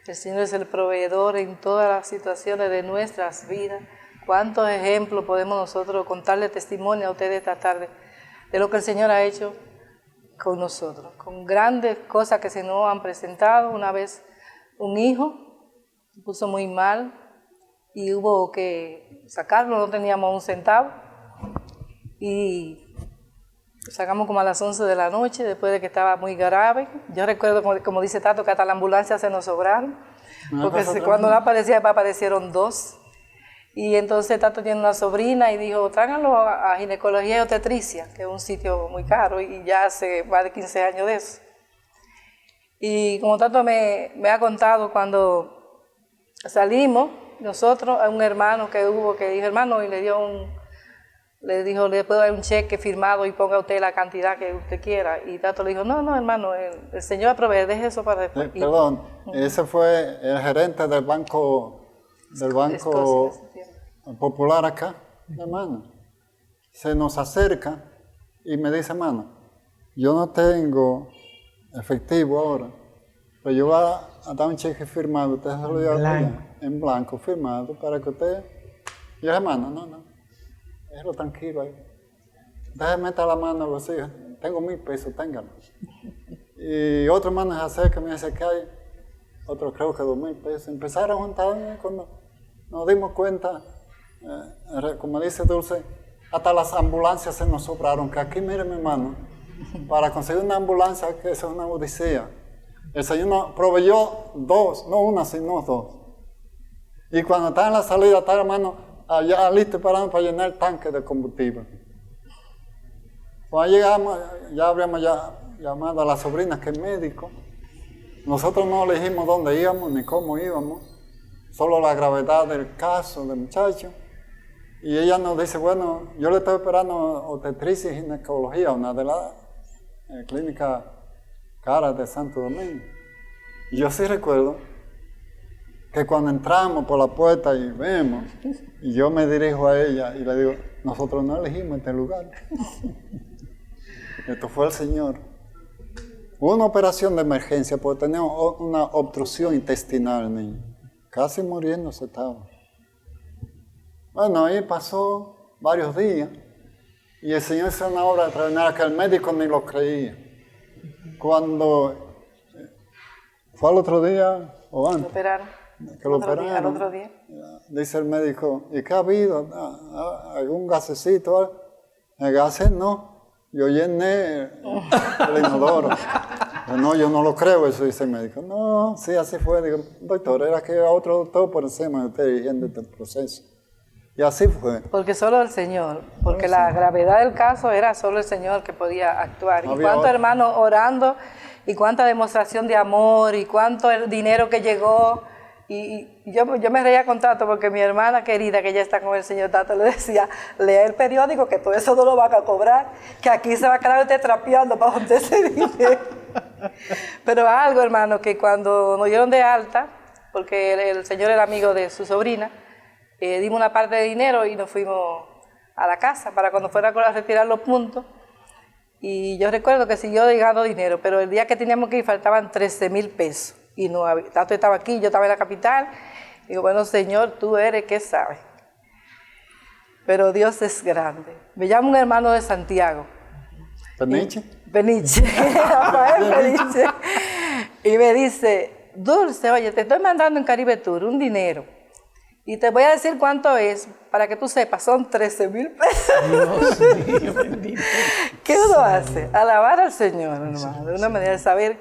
El Señor es el proveedor en todas las situaciones de nuestras vidas. ¿Cuántos ejemplos podemos nosotros contarle testimonio a ustedes esta tarde de lo que el Señor ha hecho con nosotros? Con grandes cosas que se nos han presentado. Una vez un hijo se puso muy mal y hubo que sacarlo, no teníamos un centavo. Y lo sacamos como a las 11 de la noche, después de que estaba muy grave. Yo recuerdo, como dice Tato, que hasta la ambulancia se nos sobraron, porque cuando no aparecía, aparecieron 2. Y entonces Tato tiene una sobrina y dijo, tráiganlo a ginecología y obstetricia, que es un sitio muy caro, y ya hace más de 15 años de eso. Y como Tato me ha contado, cuando salimos, nosotros, a un hermano que hubo, que dijo, hermano, y le puedo dar un cheque firmado y ponga usted la cantidad que usted quiera. Y Tato le dijo, no, hermano, el Señor va a proveer, deje eso para después. Perdón, ese fue el gerente del banco popular acá, hermano. Se nos acerca y me dice, hermano, yo no tengo efectivo ahora, pero yo voy a dar un cheque firmado, usted se lo lleva en blanco firmado, para que usted... Y el hermano, no, déjelo tranquilo ahí. Déjeme meter la mano a los hijos, tengo 1,000 pesos, téngalo. Y otro hermano se acerca y me dice que hay, otro creo que 2,000 pesos. Empezaron a juntar cuando nos dimos cuenta, como dice Dulce, hasta las ambulancias se nos sobraron, que aquí, mire mi hermano, para conseguir una ambulancia, que eso es una odisea. El Señor nos proveyó 2, no una, sino 2. Y cuando está en la salida, está el hermano allá listo esperando para llenar el tanque de combustible. Cuando llegamos, ya habíamos llamado a la sobrina que es médico. Nosotros no elegimos dónde íbamos ni cómo íbamos, solo la gravedad del caso del muchacho. Y ella nos dice, bueno, yo le estoy esperando obstetricia y ginecología, una de las clínicas caras de Santo Domingo. Y yo sí recuerdo que cuando entramos por la puerta y vemos, y yo me dirijo a ella y le digo, nosotros no elegimos este lugar. Esto fue el Señor. Hubo una operación de emergencia porque tenía una obstrucción intestinal, el niño. Casi muriéndose estaba. Bueno, ahí pasó varios días y el Señor hizo una obra extraordinaria que el médico ni lo creía. Cuando fue al otro día o antes. Lo operaron. Que lo operaron. Al otro día. Dice el médico, ¿y qué ha habido? ¿Algún gasecito? El gas no. Yo llené el inodoro. No, yo no lo creo, eso dice el médico. No, sí, así fue. Digo, doctor, era que otro doctor por encima de usted dirigiendo este proceso. Y así fue. Porque solo el Señor, porque la gravedad del caso era solo el Señor que podía actuar. No y cuántos hermanos orando, y cuánta demostración de amor, y cuánto el dinero que llegó. Y yo me reía con Tato porque mi hermana querida, que ya está con el señor Tato, le decía, lea el periódico que todo eso no lo van a cobrar, que aquí se va a quedar usted trapeando para juntar ese dinero. Pero algo, hermano, que cuando nos dieron de alta, porque el señor era amigo de su sobrina, dimos una parte de dinero y nos fuimos a la casa para cuando fuera a retirar los puntos. Y yo recuerdo que siguió llegando dinero, pero el día que teníamos que ir faltaban 13,000 pesos. Y no, Tato estaba aquí, yo estaba en la capital. Digo, bueno, Señor, tú eres, ¿qué sabes? Pero Dios es grande. Me llama un hermano de Santiago. ¿Peniche? Peniche, Rafael Peniche. Y me dice, Dulce, oye, te estoy mandando en Caribe Tour un dinero. Y te voy a decir cuánto es, para que tú sepas, son 13,000 pesos. Dios mío, bendito. ¿Qué uno hace? Alabar al Señor, hermano, de una manera de saber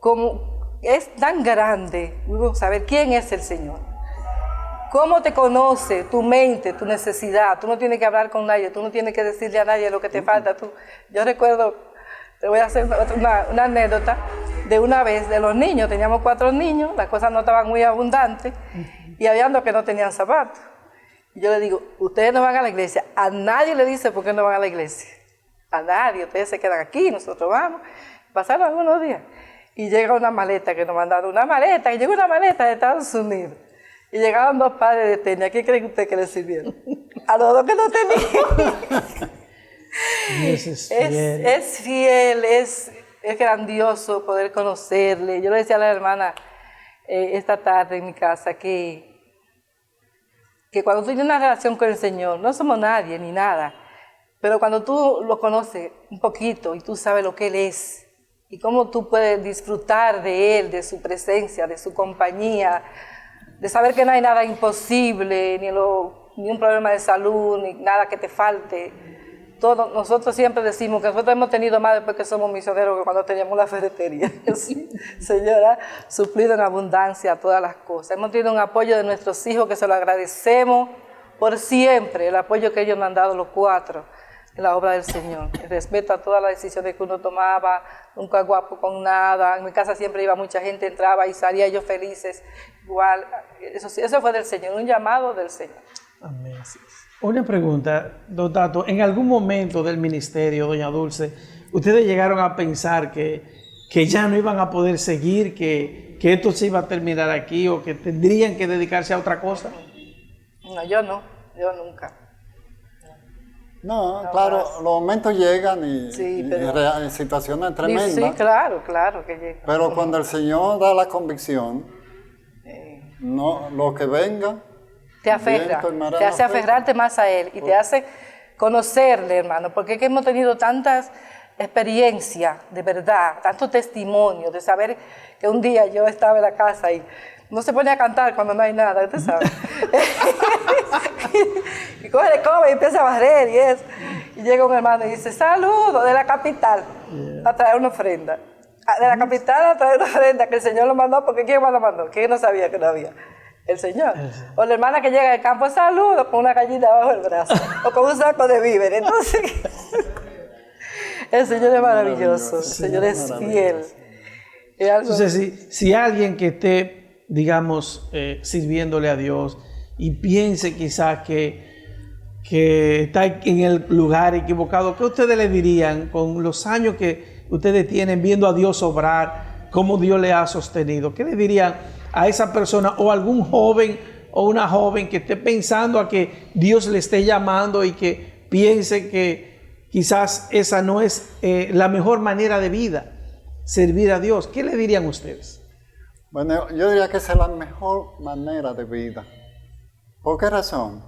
cómo es tan grande, saber quién es el Señor. Cómo te conoce tu mente, tu necesidad. Tú no tienes que hablar con nadie, tú no tienes que decirle a nadie lo que te falta. Yo recuerdo, te voy a hacer una anécdota de una vez de los niños. Teníamos 4 niños, las cosas no estaban muy abundantes y había dos que no tenían zapatos. Y yo le digo, ustedes no van a la iglesia. A nadie le dice por qué no van a la iglesia. A nadie, ustedes se quedan aquí, nosotros vamos. Pasaron algunos días. Y llega una maleta que nos mandaron, que llegó una maleta de Estados Unidos. Y llegaban 2 padres de tenis. ¿A qué cree usted que le sirvieron? A los 2 que no tenían. Dios es fiel. Es fiel, es grandioso poder conocerle. Yo le decía a la hermana esta tarde en mi casa que cuando tú tienes una relación con el Señor, no somos nadie ni nada, pero cuando tú lo conoces un poquito y tú sabes lo que Él es, y cómo tú puedes disfrutar de Él, de su presencia, de su compañía, de saber que no hay nada imposible, ni un problema de salud, ni nada que te falte. Nosotros siempre decimos que nosotros hemos tenido más después que somos misioneros que cuando teníamos la ferretería. Señora, suplido en abundancia todas las cosas. Hemos tenido un apoyo de nuestros hijos que se lo agradecemos por siempre, el apoyo que ellos me han dado los 4. En la obra del Señor, el respeto a todas las decisiones que uno tomaba, nunca guapo con nada. En mi casa siempre iba mucha gente, entraba y salía ellos felices. Igual, eso fue del Señor, un llamado del Señor. Amén. Una pregunta, don Tato, en algún momento del ministerio, doña Dulce, ¿ustedes llegaron a pensar que ya no iban a poder seguir, que esto se iba a terminar aquí o que tendrían que dedicarse a otra cosa? No, yo nunca. No, No claro, más. los momentos llegan y, Sí, y pero- situaciones tremendas. Sí, claro que llega. Pero cuando el Señor da la convicción, no, lo que venga, Te aferra, viento y marea te no hace afecta. aferrarte más a Él y te hace conocerle, hermano, porque es que hemos tenido tantas experiencias de verdad, tantos testimonios de saber que un día yo estaba en la casa y no se pone a cantar cuando no hay nada, usted sabe. Y coge el cobre y empieza a barrer y eso. Y llega un hermano y dice, saludos de la capital, a traer una ofrenda. De la capital a traer una ofrenda que el Señor lo mandó, porque ¿quién más lo mandó? ¿Quién no sabía que no había? El Señor. O la hermana que llega al campo, saludos con una gallina bajo el brazo, o con un saco de víveres. Entonces, el Señor es maravilloso, el Señor es fiel. Es algo- Entonces, si alguien que esté, digamos, sirviéndole a Dios y piense quizás que está en el lugar equivocado, ¿qué ustedes le dirían con los años que ustedes tienen viendo a Dios obrar, cómo Dios le ha sostenido? ¿Qué le dirían a esa persona o algún joven o una joven que esté pensando a que Dios le esté llamando y que piense que quizás esa no es la mejor manera de vida, servir a Dios? ¿Qué le dirían ustedes? bueno, yo diría que esa es la mejor manera de vida. ¿Por qué razón?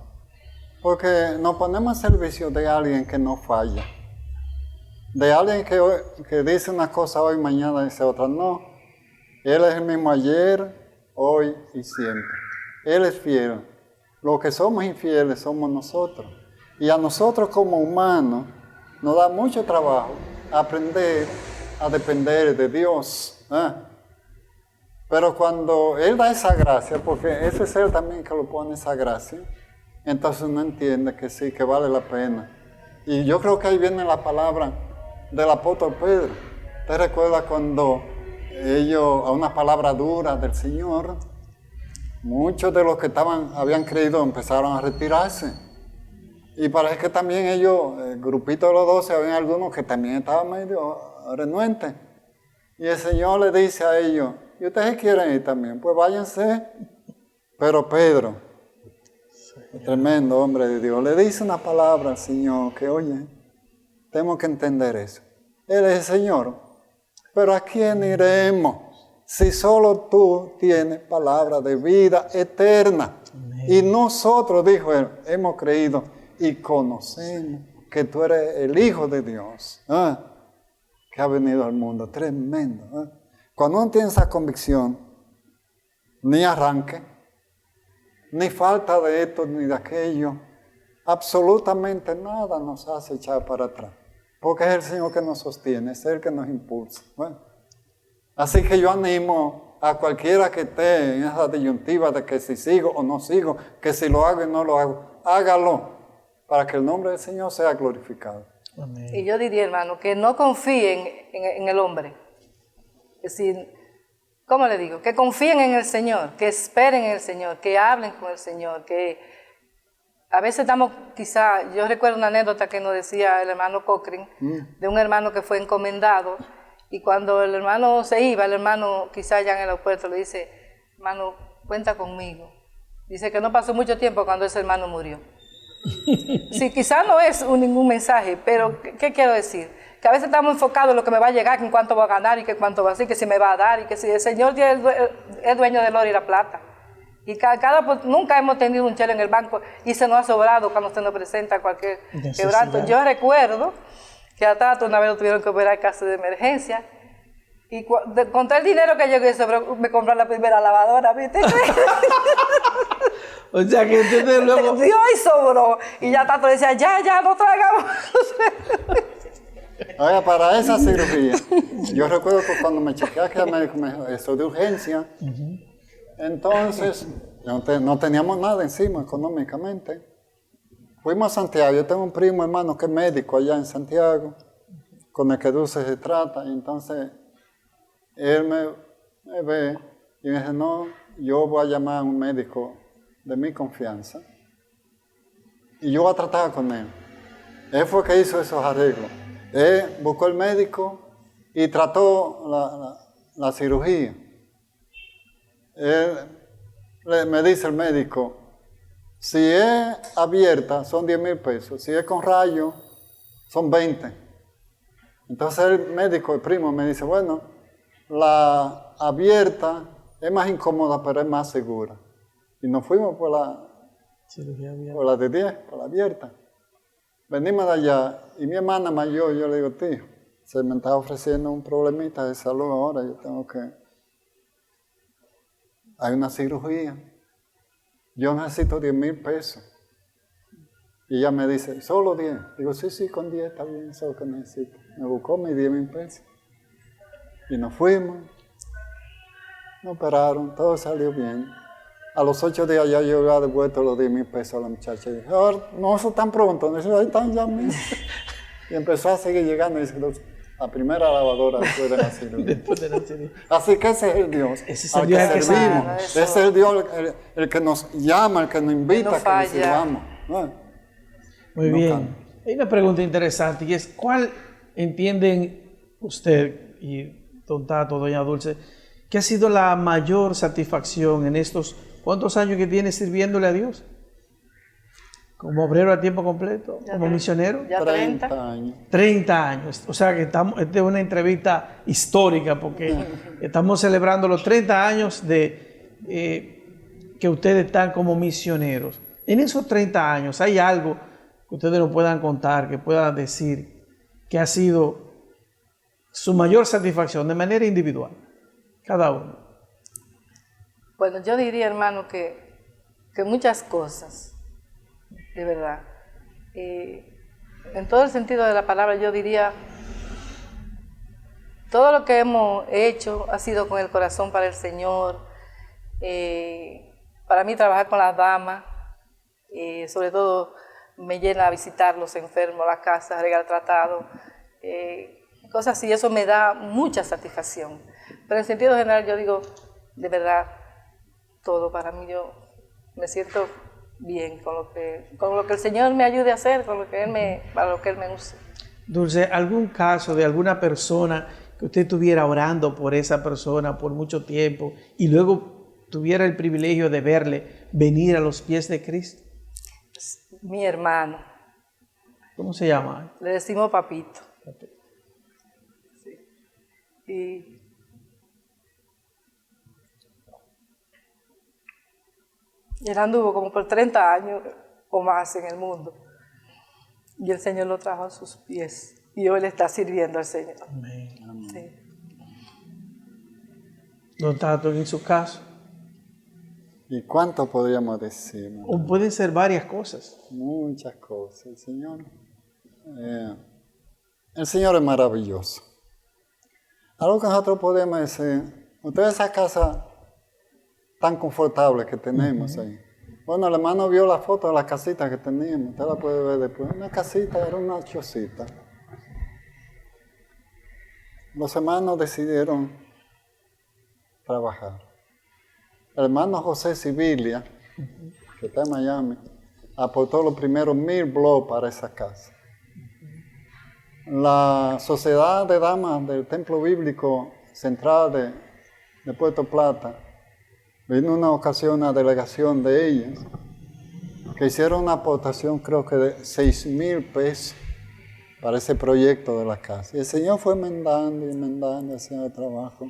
Porque nos ponemos al servicio de alguien que no falla. De alguien que dice una cosa hoy, mañana dice otra. No. Él es el mismo ayer, hoy y siempre. Él es fiel. Los que somos infieles somos nosotros. Y a nosotros como humanos nos da mucho trabajo aprender a depender de Dios. Pero cuando Él da esa gracia, porque ese es Él también que lo pone esa gracia, entonces uno entiende que sí, que vale la pena. Y yo creo que ahí viene la palabra del apóstol Pedro. ¿Te recuerda cuando ellos, a una palabra dura del Señor, muchos de los que habían creído empezaron a retirarse? Y parece que también ellos, el grupito de los 12, había algunos que también estaban medio renuentes. Y el Señor le dice a ellos, ¿y ustedes quieren ir también? Pues váyanse. Pero Pedro, tremendo hombre de Dios, le dice una palabra al Señor que, oye, tenemos que entender eso. Él es el Señor, pero ¿a quién iremos si solo tú tienes palabra de vida eterna? Amén. Y nosotros, dijo él, hemos creído y conocemos que tú eres el Hijo de Dios, que ha venido al mundo. Tremendo. Cuando uno tiene esa convicción, ni arranque, ni falta de esto ni de aquello, absolutamente nada nos hace echar para atrás, porque es el Señor que nos sostiene, es Él que nos impulsa. Bueno, así que yo animo a cualquiera que esté en esa disyuntiva de que si sigo o no sigo, que si lo hago y no lo hago, hágalo para que el nombre del Señor sea glorificado. Amén. Y yo diría, hermano, que no confíen en el hombre. Es decir, ¿cómo le digo? Que confíen en el Señor, que esperen en el Señor, que hablen con el Señor, que a veces estamos quizá, yo recuerdo una anécdota que nos decía el hermano Cochrane, de un hermano que fue encomendado, y cuando el hermano se iba, el hermano quizá allá en el aeropuerto le dice, hermano, cuenta conmigo. Dice que no pasó mucho tiempo cuando ese hermano murió. Sí, quizá no es ningún mensaje, pero ¿qué quiero decir? Que a veces estamos enfocados en lo que me va a llegar, en cuánto va a ganar y que cuánto va a ser, que si me va a dar y que si el Señor es dueño del oro y la plata. Y nunca hemos tenido un chelo en el banco y se nos ha sobrado cuando se nos presenta cualquier quebranto. Yo recuerdo que a Tato una vez lo tuvieron que operar en caso de emergencia y con todo el dinero que llegó me compré la primera lavadora, ¿viste? O sea que entonces luego... Dio y sobró. Y ya Tato decía, ya, no traigamos. Oiga, para esa cirugía, yo recuerdo que cuando me chequeé que el médico me dijo, eso de urgencia, entonces no teníamos nada encima económicamente. Fuimos a Santiago, yo tengo un primo hermano que es médico allá en Santiago, con el que Dulce se trata, y entonces él me ve y me dice, no, yo voy a llamar a un médico de mi confianza y yo voy a tratar con él. Él fue que hizo esos arreglos. Él buscó el médico y trató la cirugía. Me dice el médico, Si es abierta, son 10,000 pesos. Si es con rayo, son 20. Entonces el médico, el primo, me dice, bueno, la abierta es más incómoda, pero es más segura. Y nos fuimos por la de 10, por la abierta. Venimos de allá y mi hermana mayor, yo le digo, tío, se me está ofreciendo un problemita de salud ahora, yo tengo que... Hay una cirugía, yo necesito 10,000 pesos. Y ella me dice, ¿solo 10? Digo, sí, con 10 está bien, eso es lo que necesito. Me buscó mis 10,000 pesos. Y nos fuimos, nos operaron, todo salió bien. A los 8 días ya yo había devuelto los 10,000 pesos a la muchacha. Y dije, no, eso tan pronto, ahí están ya mismo. Y empezó a seguir llegando y dice, la primera lavadora después de la cirugía. Así que ese es el Dios. Ese es el Dios al que servimos. Ese es el Dios el que nos llama, el que nos invita a que le sirvamos. Muy bien. Hay una pregunta interesante y es, ¿cuál entienden usted y don Tato, doña Dulce, que ha sido la mayor satisfacción en estos cuántos años que tiene sirviéndole a Dios? ¿Como obrero a tiempo completo? ¿Como misionero? Ya 30 años. 30 años. O sea que esta es una entrevista histórica porque estamos celebrando los 30 años de que ustedes están como misioneros. En esos 30 años, ¿hay algo que ustedes nos puedan contar, que puedan decir que ha sido su mayor satisfacción de manera individual? Cada uno. Bueno, yo diría, hermano, que muchas cosas, de verdad. En todo el sentido de la palabra, yo diría, todo lo que hemos hecho ha sido con el corazón para el Señor. Para mí trabajar con las damas, sobre todo me llena a visitar los enfermos, la casa, regar tratado, cosas así, eso me da mucha satisfacción. Pero en sentido general yo digo, de verdad, todo para mí, yo me siento bien con lo que el Señor me ayude a hacer, para lo que Él me use. Dulce, ¿algún caso de alguna persona que usted estuviera orando por esa persona por mucho tiempo y luego tuviera el privilegio de verle venir a los pies de Cristo? Mi hermano. ¿Cómo se llama? Le decimos Papito. Sí. Y él anduvo como por 30 años o más en el mundo. Y el Señor lo trajo a sus pies. Y hoy le está sirviendo al Señor. Amén. Sí. Don Tato, en su caso. ¿Y cuánto podríamos decir? O pueden ser varias cosas. Muchas cosas. El Señor es maravilloso. Algo que nosotros podemos decir, ustedes esa casa tan confortable que tenemos ahí. Bueno, el hermano vio la foto de la casita que teníamos, usted la puede ver después. Una casita, era una chocita. Los hermanos decidieron trabajar. El hermano José Sibilia, que está en Miami, aportó los primeros 1,000 blogs para esa casa. La Sociedad de Damas del Templo Bíblico Central de Puerto Plata, vino una ocasión una delegación de ellas, que hicieron una aportación creo que de 6,000 pesos para ese proyecto de la casa. Y el Señor fue enmendando, haciendo el trabajo.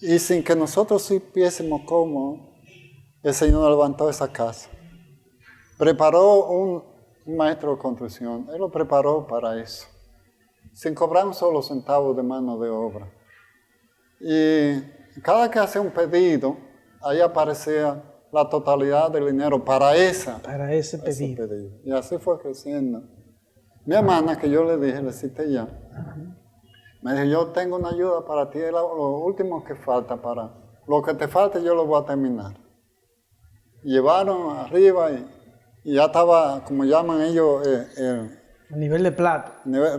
Y sin que nosotros supiésemos cómo, el Señor levantó esa casa. Preparó un maestro de construcción, Él lo preparó para eso, sin cobrar un solo centavo de mano de obra. Y cada que hacía un pedido, ahí aparecía la totalidad del dinero para ese pedido. Y así fue creciendo. Mi hermana, que yo le dije, le cité ya, me dijo, yo tengo una ayuda para ti, lo último que falta lo que te falte yo lo voy a terminar. Llevaron arriba y ya estaba, como llaman ellos, A nivel de plato.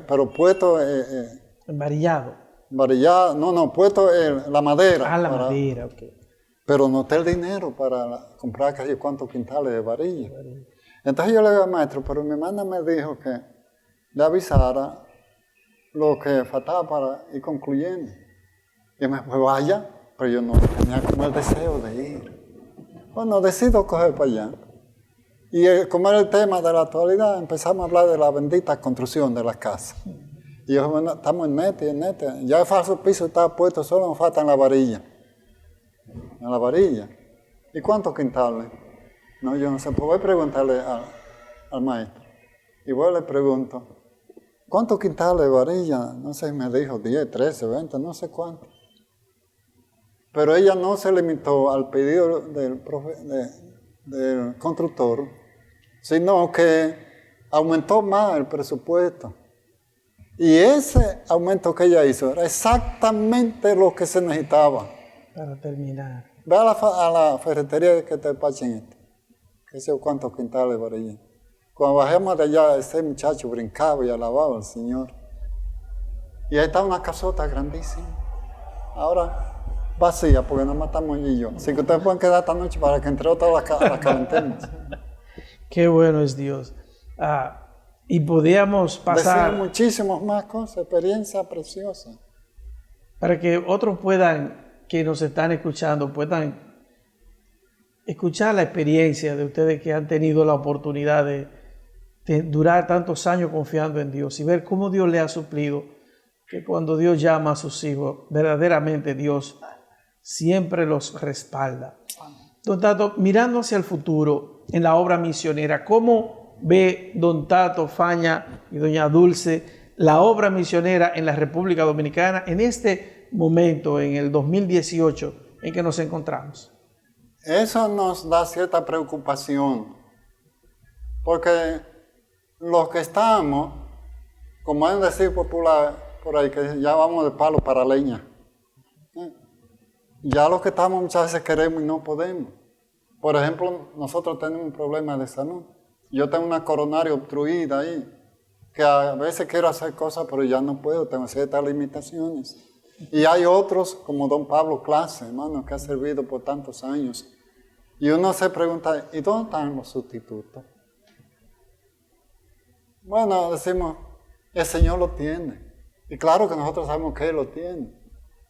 pero puesto... Embarillado. Puesto la madera. La madera, ok. Pero no está el dinero para comprar casi cuántos quintales de varilla. Entonces yo le digo al maestro, pero mi hermana me dijo que le avisara lo que faltaba para ir concluyendo. Y me dijo, vaya, pero yo no tenía como el deseo de ir. Bueno, decido coger para allá. Y como era el tema de la actualidad, empezamos a hablar de la bendita construcción de las casas. Y yo, bueno, estamos en neta. Ya el falso piso está puesto, solo nos falta en la varilla. En la varilla. ¿Y cuántos quintales? No, yo no sé, pues voy a preguntarle al maestro. Y voy le pregunto, ¿cuántos quintales de varilla? No sé, me dijo 10, 13, 20, no sé cuántos. Pero ella no se limitó al pedido del constructor, sino que aumentó más el presupuesto. Y ese aumento que ella hizo era exactamente lo que se necesitaba. Para terminar. Ve a la ferretería que te despachen esto. Que sé cuántos quintales de varilla. Cuando bajamos de allá, ese muchacho brincaba y alababa al Señor. Y ahí está una casota grandísima. Ahora vacía, porque nos matamos ella y yo. Así que ustedes pueden quedar esta noche para que entre otras la calentemos. Qué bueno es Dios. Y podíamos pasar... Decir muchísimas más cosas, experiencia preciosa. Para que otros que nos están escuchando, puedan escuchar la experiencia de ustedes que han tenido la oportunidad de durar tantos años confiando en Dios y ver cómo Dios le ha suplido, que cuando Dios llama a sus hijos, verdaderamente Dios siempre los respalda. Don Tato, mirando hacia el futuro en la obra misionera, ¿cómo ve don Tato Faña y doña Dulce la obra misionera en la República Dominicana en este momento, en el 2018, en que nos encontramos? Eso nos da cierta preocupación, porque los que estamos, como hay un decir popular por ahí, que ya vamos de palo para leña. Ya los que estamos muchas veces queremos y no podemos. Por ejemplo, nosotros tenemos un problema de salud. Yo tengo una coronaria obstruida ahí, que a veces quiero hacer cosas, pero ya no puedo, tengo ciertas limitaciones. Y hay otros, como don Pablo Clase, hermano, que ha servido por tantos años. Y uno se pregunta, ¿y dónde están los sustitutos? Bueno, decimos, el Señor lo tiene. Y claro que nosotros sabemos que Él lo tiene.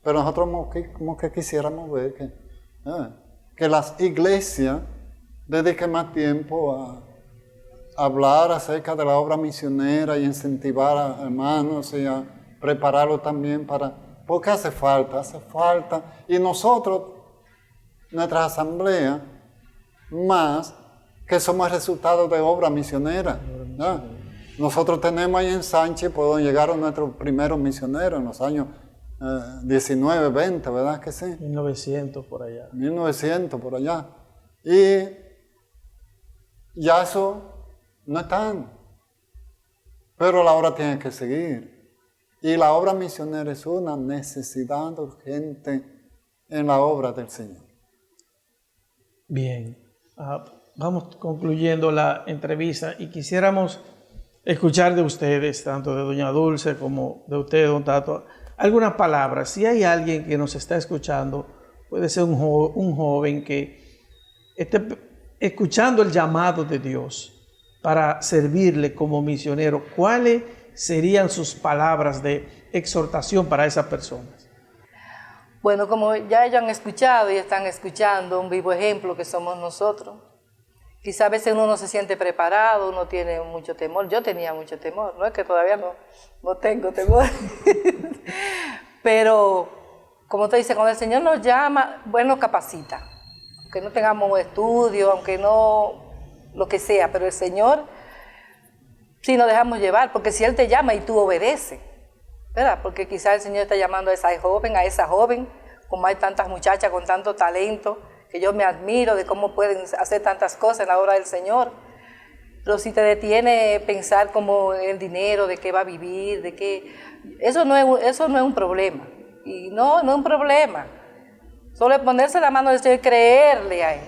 Pero nosotros como que quisiéramos ver que las iglesias dediquen más tiempo a hablar acerca de la obra misionera y incentivar a hermanos y a prepararlos también porque hace falta. Y nosotros, nuestra asamblea, más que somos resultado de obra misionera. Nosotros tenemos ahí en Sánchez, por donde llegaron nuestros primeros misioneros en los años 19, 20, ¿verdad que sí? 1900 por allá. 1900 por allá. Y ya eso no están. Pero la obra tiene que seguir. Y la obra misionera es una necesidad urgente en la obra del Señor. Bien, vamos concluyendo la entrevista y quisiéramos escuchar de ustedes, tanto de doña Dulce como de usted, don Tato, algunas palabras. Si hay alguien que nos está escuchando, puede ser un joven que esté escuchando el llamado de Dios para servirle como misionero, ¿cuáles serían sus palabras de exhortación para esas personas? Bueno, como ya ellos han escuchado y están escuchando un vivo ejemplo que somos nosotros, quizá a veces uno no se siente preparado, uno tiene mucho temor. Yo tenía mucho temor, no es que todavía no tengo temor. Pero, como te dice, cuando el Señor nos llama, bueno, capacita. Aunque no tengamos estudio, aunque no lo que sea, pero el Señor sí nos dejamos llevar, porque si Él te llama y tú obedeces, ¿verdad? Porque quizás el Señor está llamando a esa joven, como hay tantas muchachas con tanto talento, que yo me admiro de cómo pueden hacer tantas cosas en la obra del Señor. Pero si te detiene pensar como el dinero, de qué va a vivir, de qué... Eso no es un problema. Y no es un problema. Solo es ponerse la mano del Señor y creerle a Él.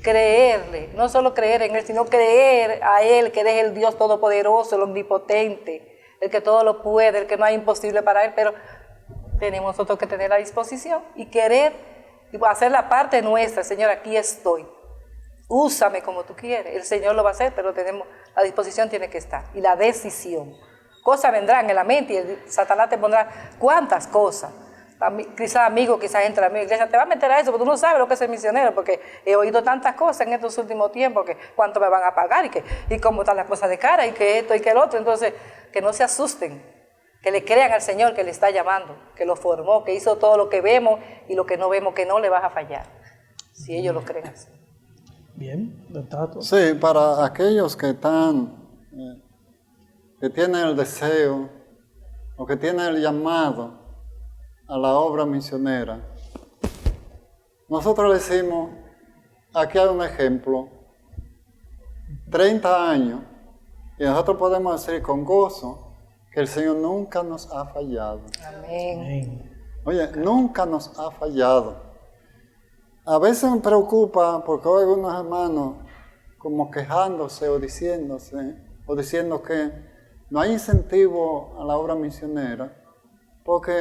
Creerle. No solo creer en Él, sino creer a Él, que Él es el Dios todopoderoso, el omnipotente, el que todo lo puede, el que no hay imposible para Él. Pero tenemos nosotros que tener la disposición y querer y hacer la parte nuestra. Señor, aquí estoy. Úsame como tú quieres. El Señor lo va a hacer, pero la disposición tiene que estar. Y la decisión. Cosas vendrán en la mente y Satanás te pondrá cuántas cosas. quizás amigos, quizás entre amigos, iglesia, te va a meter a eso, porque tú no sabes lo que es ser misionero, porque he oído tantas cosas en estos últimos tiempos, que cuánto me van a pagar, y cómo están las cosas de cara, y que esto y que el otro. Entonces, que no se asusten, que le crean al Señor que le está llamando, que lo formó, que hizo todo lo que vemos y lo que no vemos, que no le vas a fallar, si ellos lo creen así. Bien, don Tato. Sí, para aquellos que que tienen el deseo o que tienen el llamado a la obra misionera, nosotros le decimos, aquí hay un ejemplo, 30 años, y nosotros podemos decir con gozo que el Señor nunca nos ha fallado. Amén. Amén. Oye, nunca nos ha fallado. A veces me preocupa porque oigo unos hermanos como quejándose o diciendo que no hay incentivo a la obra misionera, porque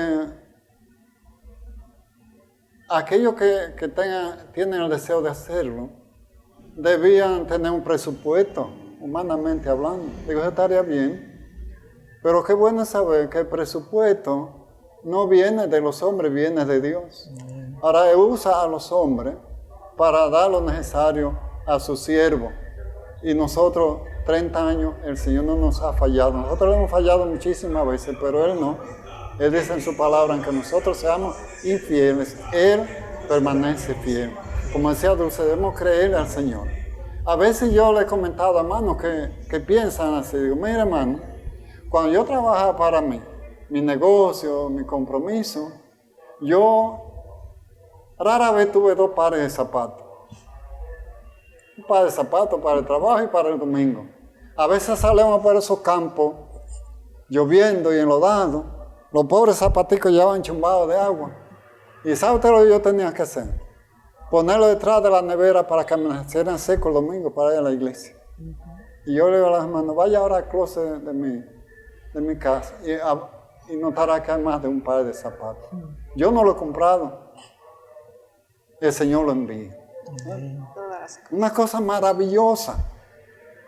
aquellos que tienen el deseo de hacerlo debían tener un presupuesto, humanamente hablando. Digo, eso estaría bien, pero qué bueno saber que el presupuesto no viene de los hombres, viene de Dios. Ahora, Él usa a los hombres para dar lo necesario a su siervo. Y nosotros, 30 años, el Señor no nos ha fallado. Nosotros le hemos fallado muchísimas veces, pero Él no. Él dice en su palabra, aunque nosotros seamos infieles, Él permanece fiel. Como decía Dulce, debemos creerle al Señor. A veces yo le he comentado a hermanos que piensan así. Digo, mira hermano, cuando yo trabajaba para mí, mi negocio, mi compromiso, yo rara vez tuve 2 pares de zapatos. Un par de zapatos para el trabajo y para el domingo. A veces salíamos por esos campos, lloviendo y enlodado. Los pobres zapaticos llevaban chumbados de agua. ¿Y sabe usted lo que yo tenía que hacer? Ponerlo detrás de la nevera para que me hicieran seco el domingo para ir a la iglesia. Y yo le digo a las hermanas, vaya ahora al closet de mi casa y notará que hay más de un par de zapatos. Yo no lo he comprado. El Señor lo envía. Una cosa maravillosa.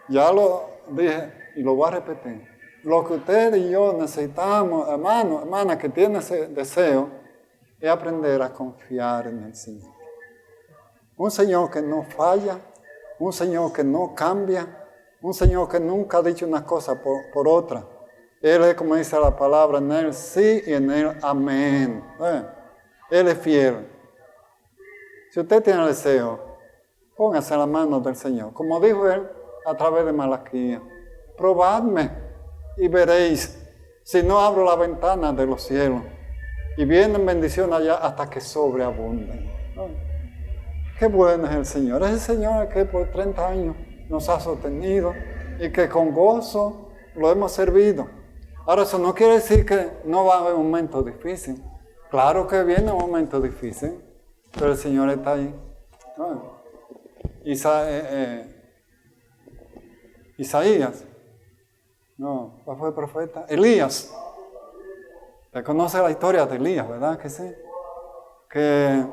Ya lo dije y lo voy a repetir. Lo que usted y yo necesitamos, hermano, hermana, que tiene ese deseo, es aprender a confiar en el Señor. Un Señor que no falla, un Señor que no cambia, un Señor que nunca ha dicho una cosa por otra. Él es, como dice la palabra, en Él sí y en Él amén. Él es fiel. Si usted tiene el deseo, póngase en las manos del Señor. Como dijo Él a través de Malaquías, probadme y veréis si no abro la ventana de los cielos y vienen bendiciones allá hasta que sobreabunden. Qué bueno es el Señor. Es el Señor que por 30 años nos ha sostenido y que con gozo lo hemos servido. Ahora, eso no quiere decir que no va a haber momentos difíciles. Claro que vienen momentos difíciles, pero el Señor está ahí. Isaías, ¿cuál fue el profeta? Elías. Usted conoce la historia de Elías, ¿verdad que sí? Que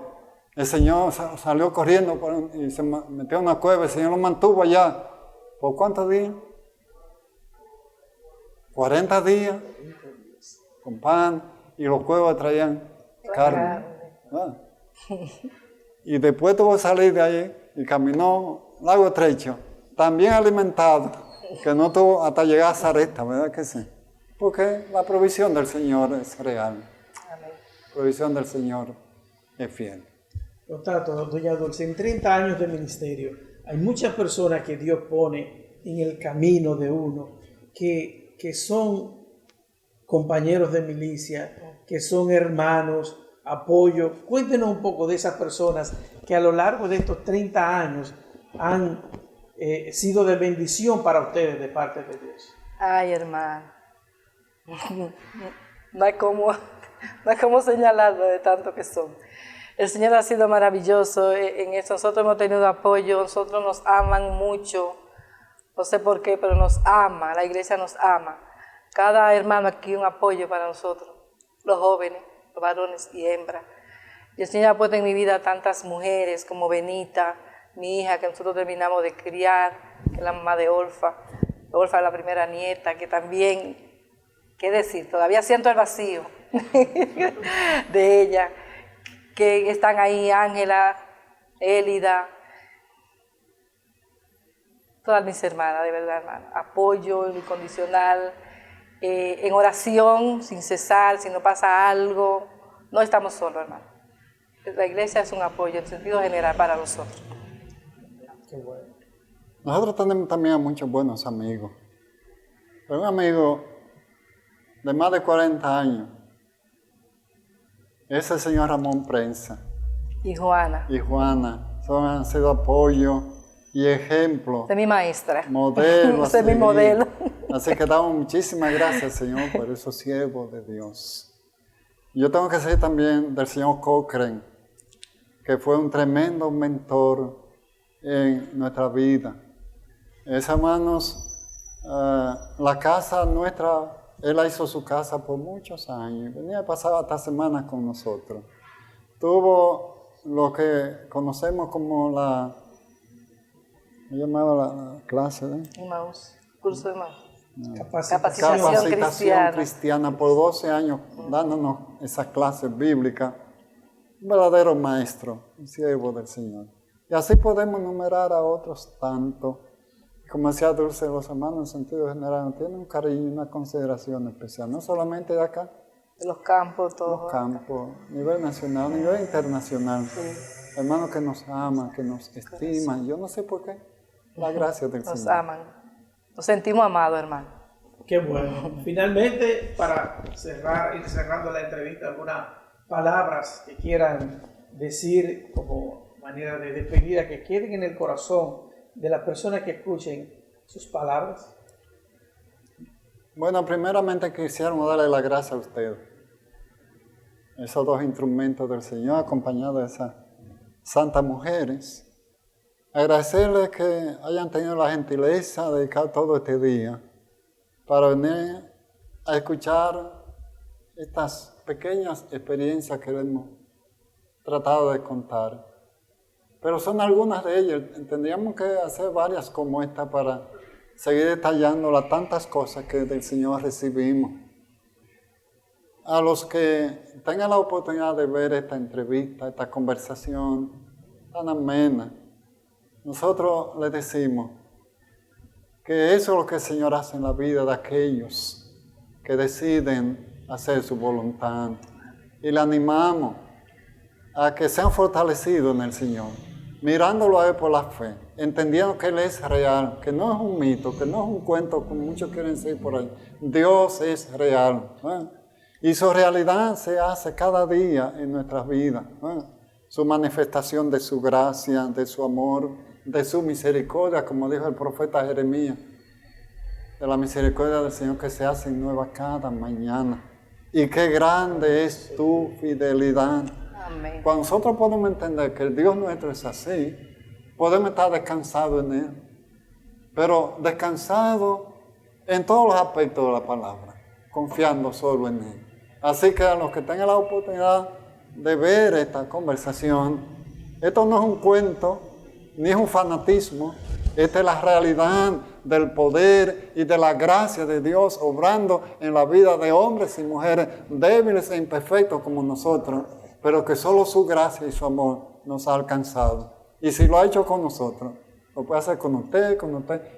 el Señor salió corriendo y se metió en una cueva. El Señor lo mantuvo allá. ¿Por cuántos días? 40 días. Con pan. Y los cuevas traían carne. Y después tuvo que salir de ahí y caminó largo trecho. También alimentado. Que no tuvo hasta llegar a Zareta, ¿verdad que sí? Porque la provisión del Señor es real. Amén. La provisión del Señor es fiel. Don Tato, doña Dulce, en 30 años de ministerio, hay muchas personas que Dios pone en el camino de uno, que son compañeros de milicia, que son hermanos, apoyo. Cuéntenos un poco de esas personas que a lo largo de estos 30 años han sido de bendición para ustedes de parte de Dios. Ay, hermano. No hay como señalarlo de tanto que son. El Señor ha sido maravilloso en eso. Nosotros hemos tenido apoyo, nosotros nos aman mucho. No sé por qué, pero nos ama, la iglesia nos ama. Cada hermano aquí un apoyo para nosotros, los jóvenes, los varones y hembras. Y el Señor ha puesto en mi vida tantas mujeres como Benita, mi hija, que nosotros terminamos de criar, que es la mamá de Olfa. Olfa es la primera nieta, que también, qué decir, todavía siento el vacío. de ella, que están ahí, Ángela, Élida, todas mis hermanas, de verdad, hermana. Apoyo incondicional, en oración, sin cesar, si no pasa algo. No estamos solos, hermano. La iglesia es un apoyo en sentido general para nosotros. Qué bueno. Nosotros tenemos también a muchos buenos amigos. Pero un amigo de más de 40 años es el señor Ramón Prensa. Y Juana. Y Juana. Han sido apoyo y ejemplo. De mi maestra. Modelo. Ese es mi modelo. Así que damos muchísimas gracias, Señor, por esos siervos de Dios. Yo tengo que decir también del señor Cochrane, que fue un tremendo mentor en nuestra vida. Hermanos, la casa nuestra, él hizo su casa por muchos años. Venía a pasar hasta semanas con nosotros. Tuvo lo que conocemos como me llamaba la clase, Emmaus, curso de Emmaus. Capacitación cristiana por 12 años, dándonos esas clases bíblicas. Un verdadero maestro, un siervo del Señor. Y así podemos enumerar a otros tanto. Como decía Dulce, los hermanos en sentido general tienen un cariño y una consideración especial, no solamente de acá, De los campos, todos. los campos, a nivel nacional, a nivel internacional. Sí. Hermanos que nos aman, que nos estiman, yo no sé por qué, la gracia del Señor. Nos aman. Nos sentimos amados, hermano. Qué bueno. Finalmente, para ir cerrando la entrevista, algunas palabras que quieran decir como manera de despedida, que queden en el corazón de las personas que escuchen sus palabras. Bueno, primeramente quisiéramos darle la gracia a usted. Esos dos instrumentos del Señor, acompañados de esas santas mujeres. Agradecerles que hayan tenido la gentileza de dedicar todo este día para venir a escuchar estas pequeñas experiencias que hemos tratado de contar. Pero son algunas de ellas. Tendríamos que hacer varias como esta para seguir detallando las tantas cosas que del Señor recibimos. A los que tengan la oportunidad de ver esta entrevista, esta conversación tan amena, nosotros les decimos que eso es lo que el Señor hace en la vida de aquellos que deciden hacer su voluntad. Y le animamos a que sean fortalecidos en el Señor, mirándolo a Él por la fe, entendiendo que Él es real, que no es un mito, que no es un cuento como muchos quieren decir por ahí. Dios es real, ¿eh? Y su realidad se hace cada día en nuestras vidas, ¿eh? Su manifestación de su gracia, de su amor, de su misericordia, como dijo el profeta Jeremías, de la misericordia del Señor que se hace nueva cada mañana. Y qué grande es tu fidelidad. Amén. Cuando nosotros podemos entender que el Dios nuestro es así, podemos estar descansados en Él. Pero descansados en todos los aspectos de la palabra, confiando solo en Él. Así que a los que tengan la oportunidad de ver esta conversación, esto no es un cuento, ni es un fanatismo, esta es la realidad del poder y de la gracia de Dios obrando en la vida de hombres y mujeres débiles e imperfectos como nosotros, pero que solo su gracia y su amor nos ha alcanzado. Y si lo ha hecho con nosotros, lo puede hacer con usted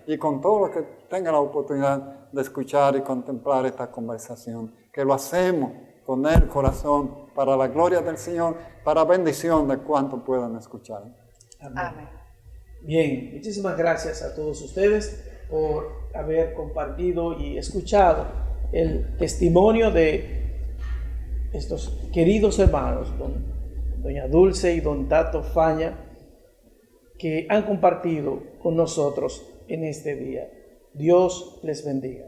y con todos los que tengan la oportunidad de escuchar y contemplar esta conversación, que lo hacemos con el corazón para la gloria del Señor, para bendición de cuantos puedan escuchar. Amén. Amén. Bien, muchísimas gracias a todos ustedes por haber compartido y escuchado el testimonio de estos queridos hermanos, doña Dulce y don Tato Faña, que han compartido con nosotros en este día. Dios les bendiga.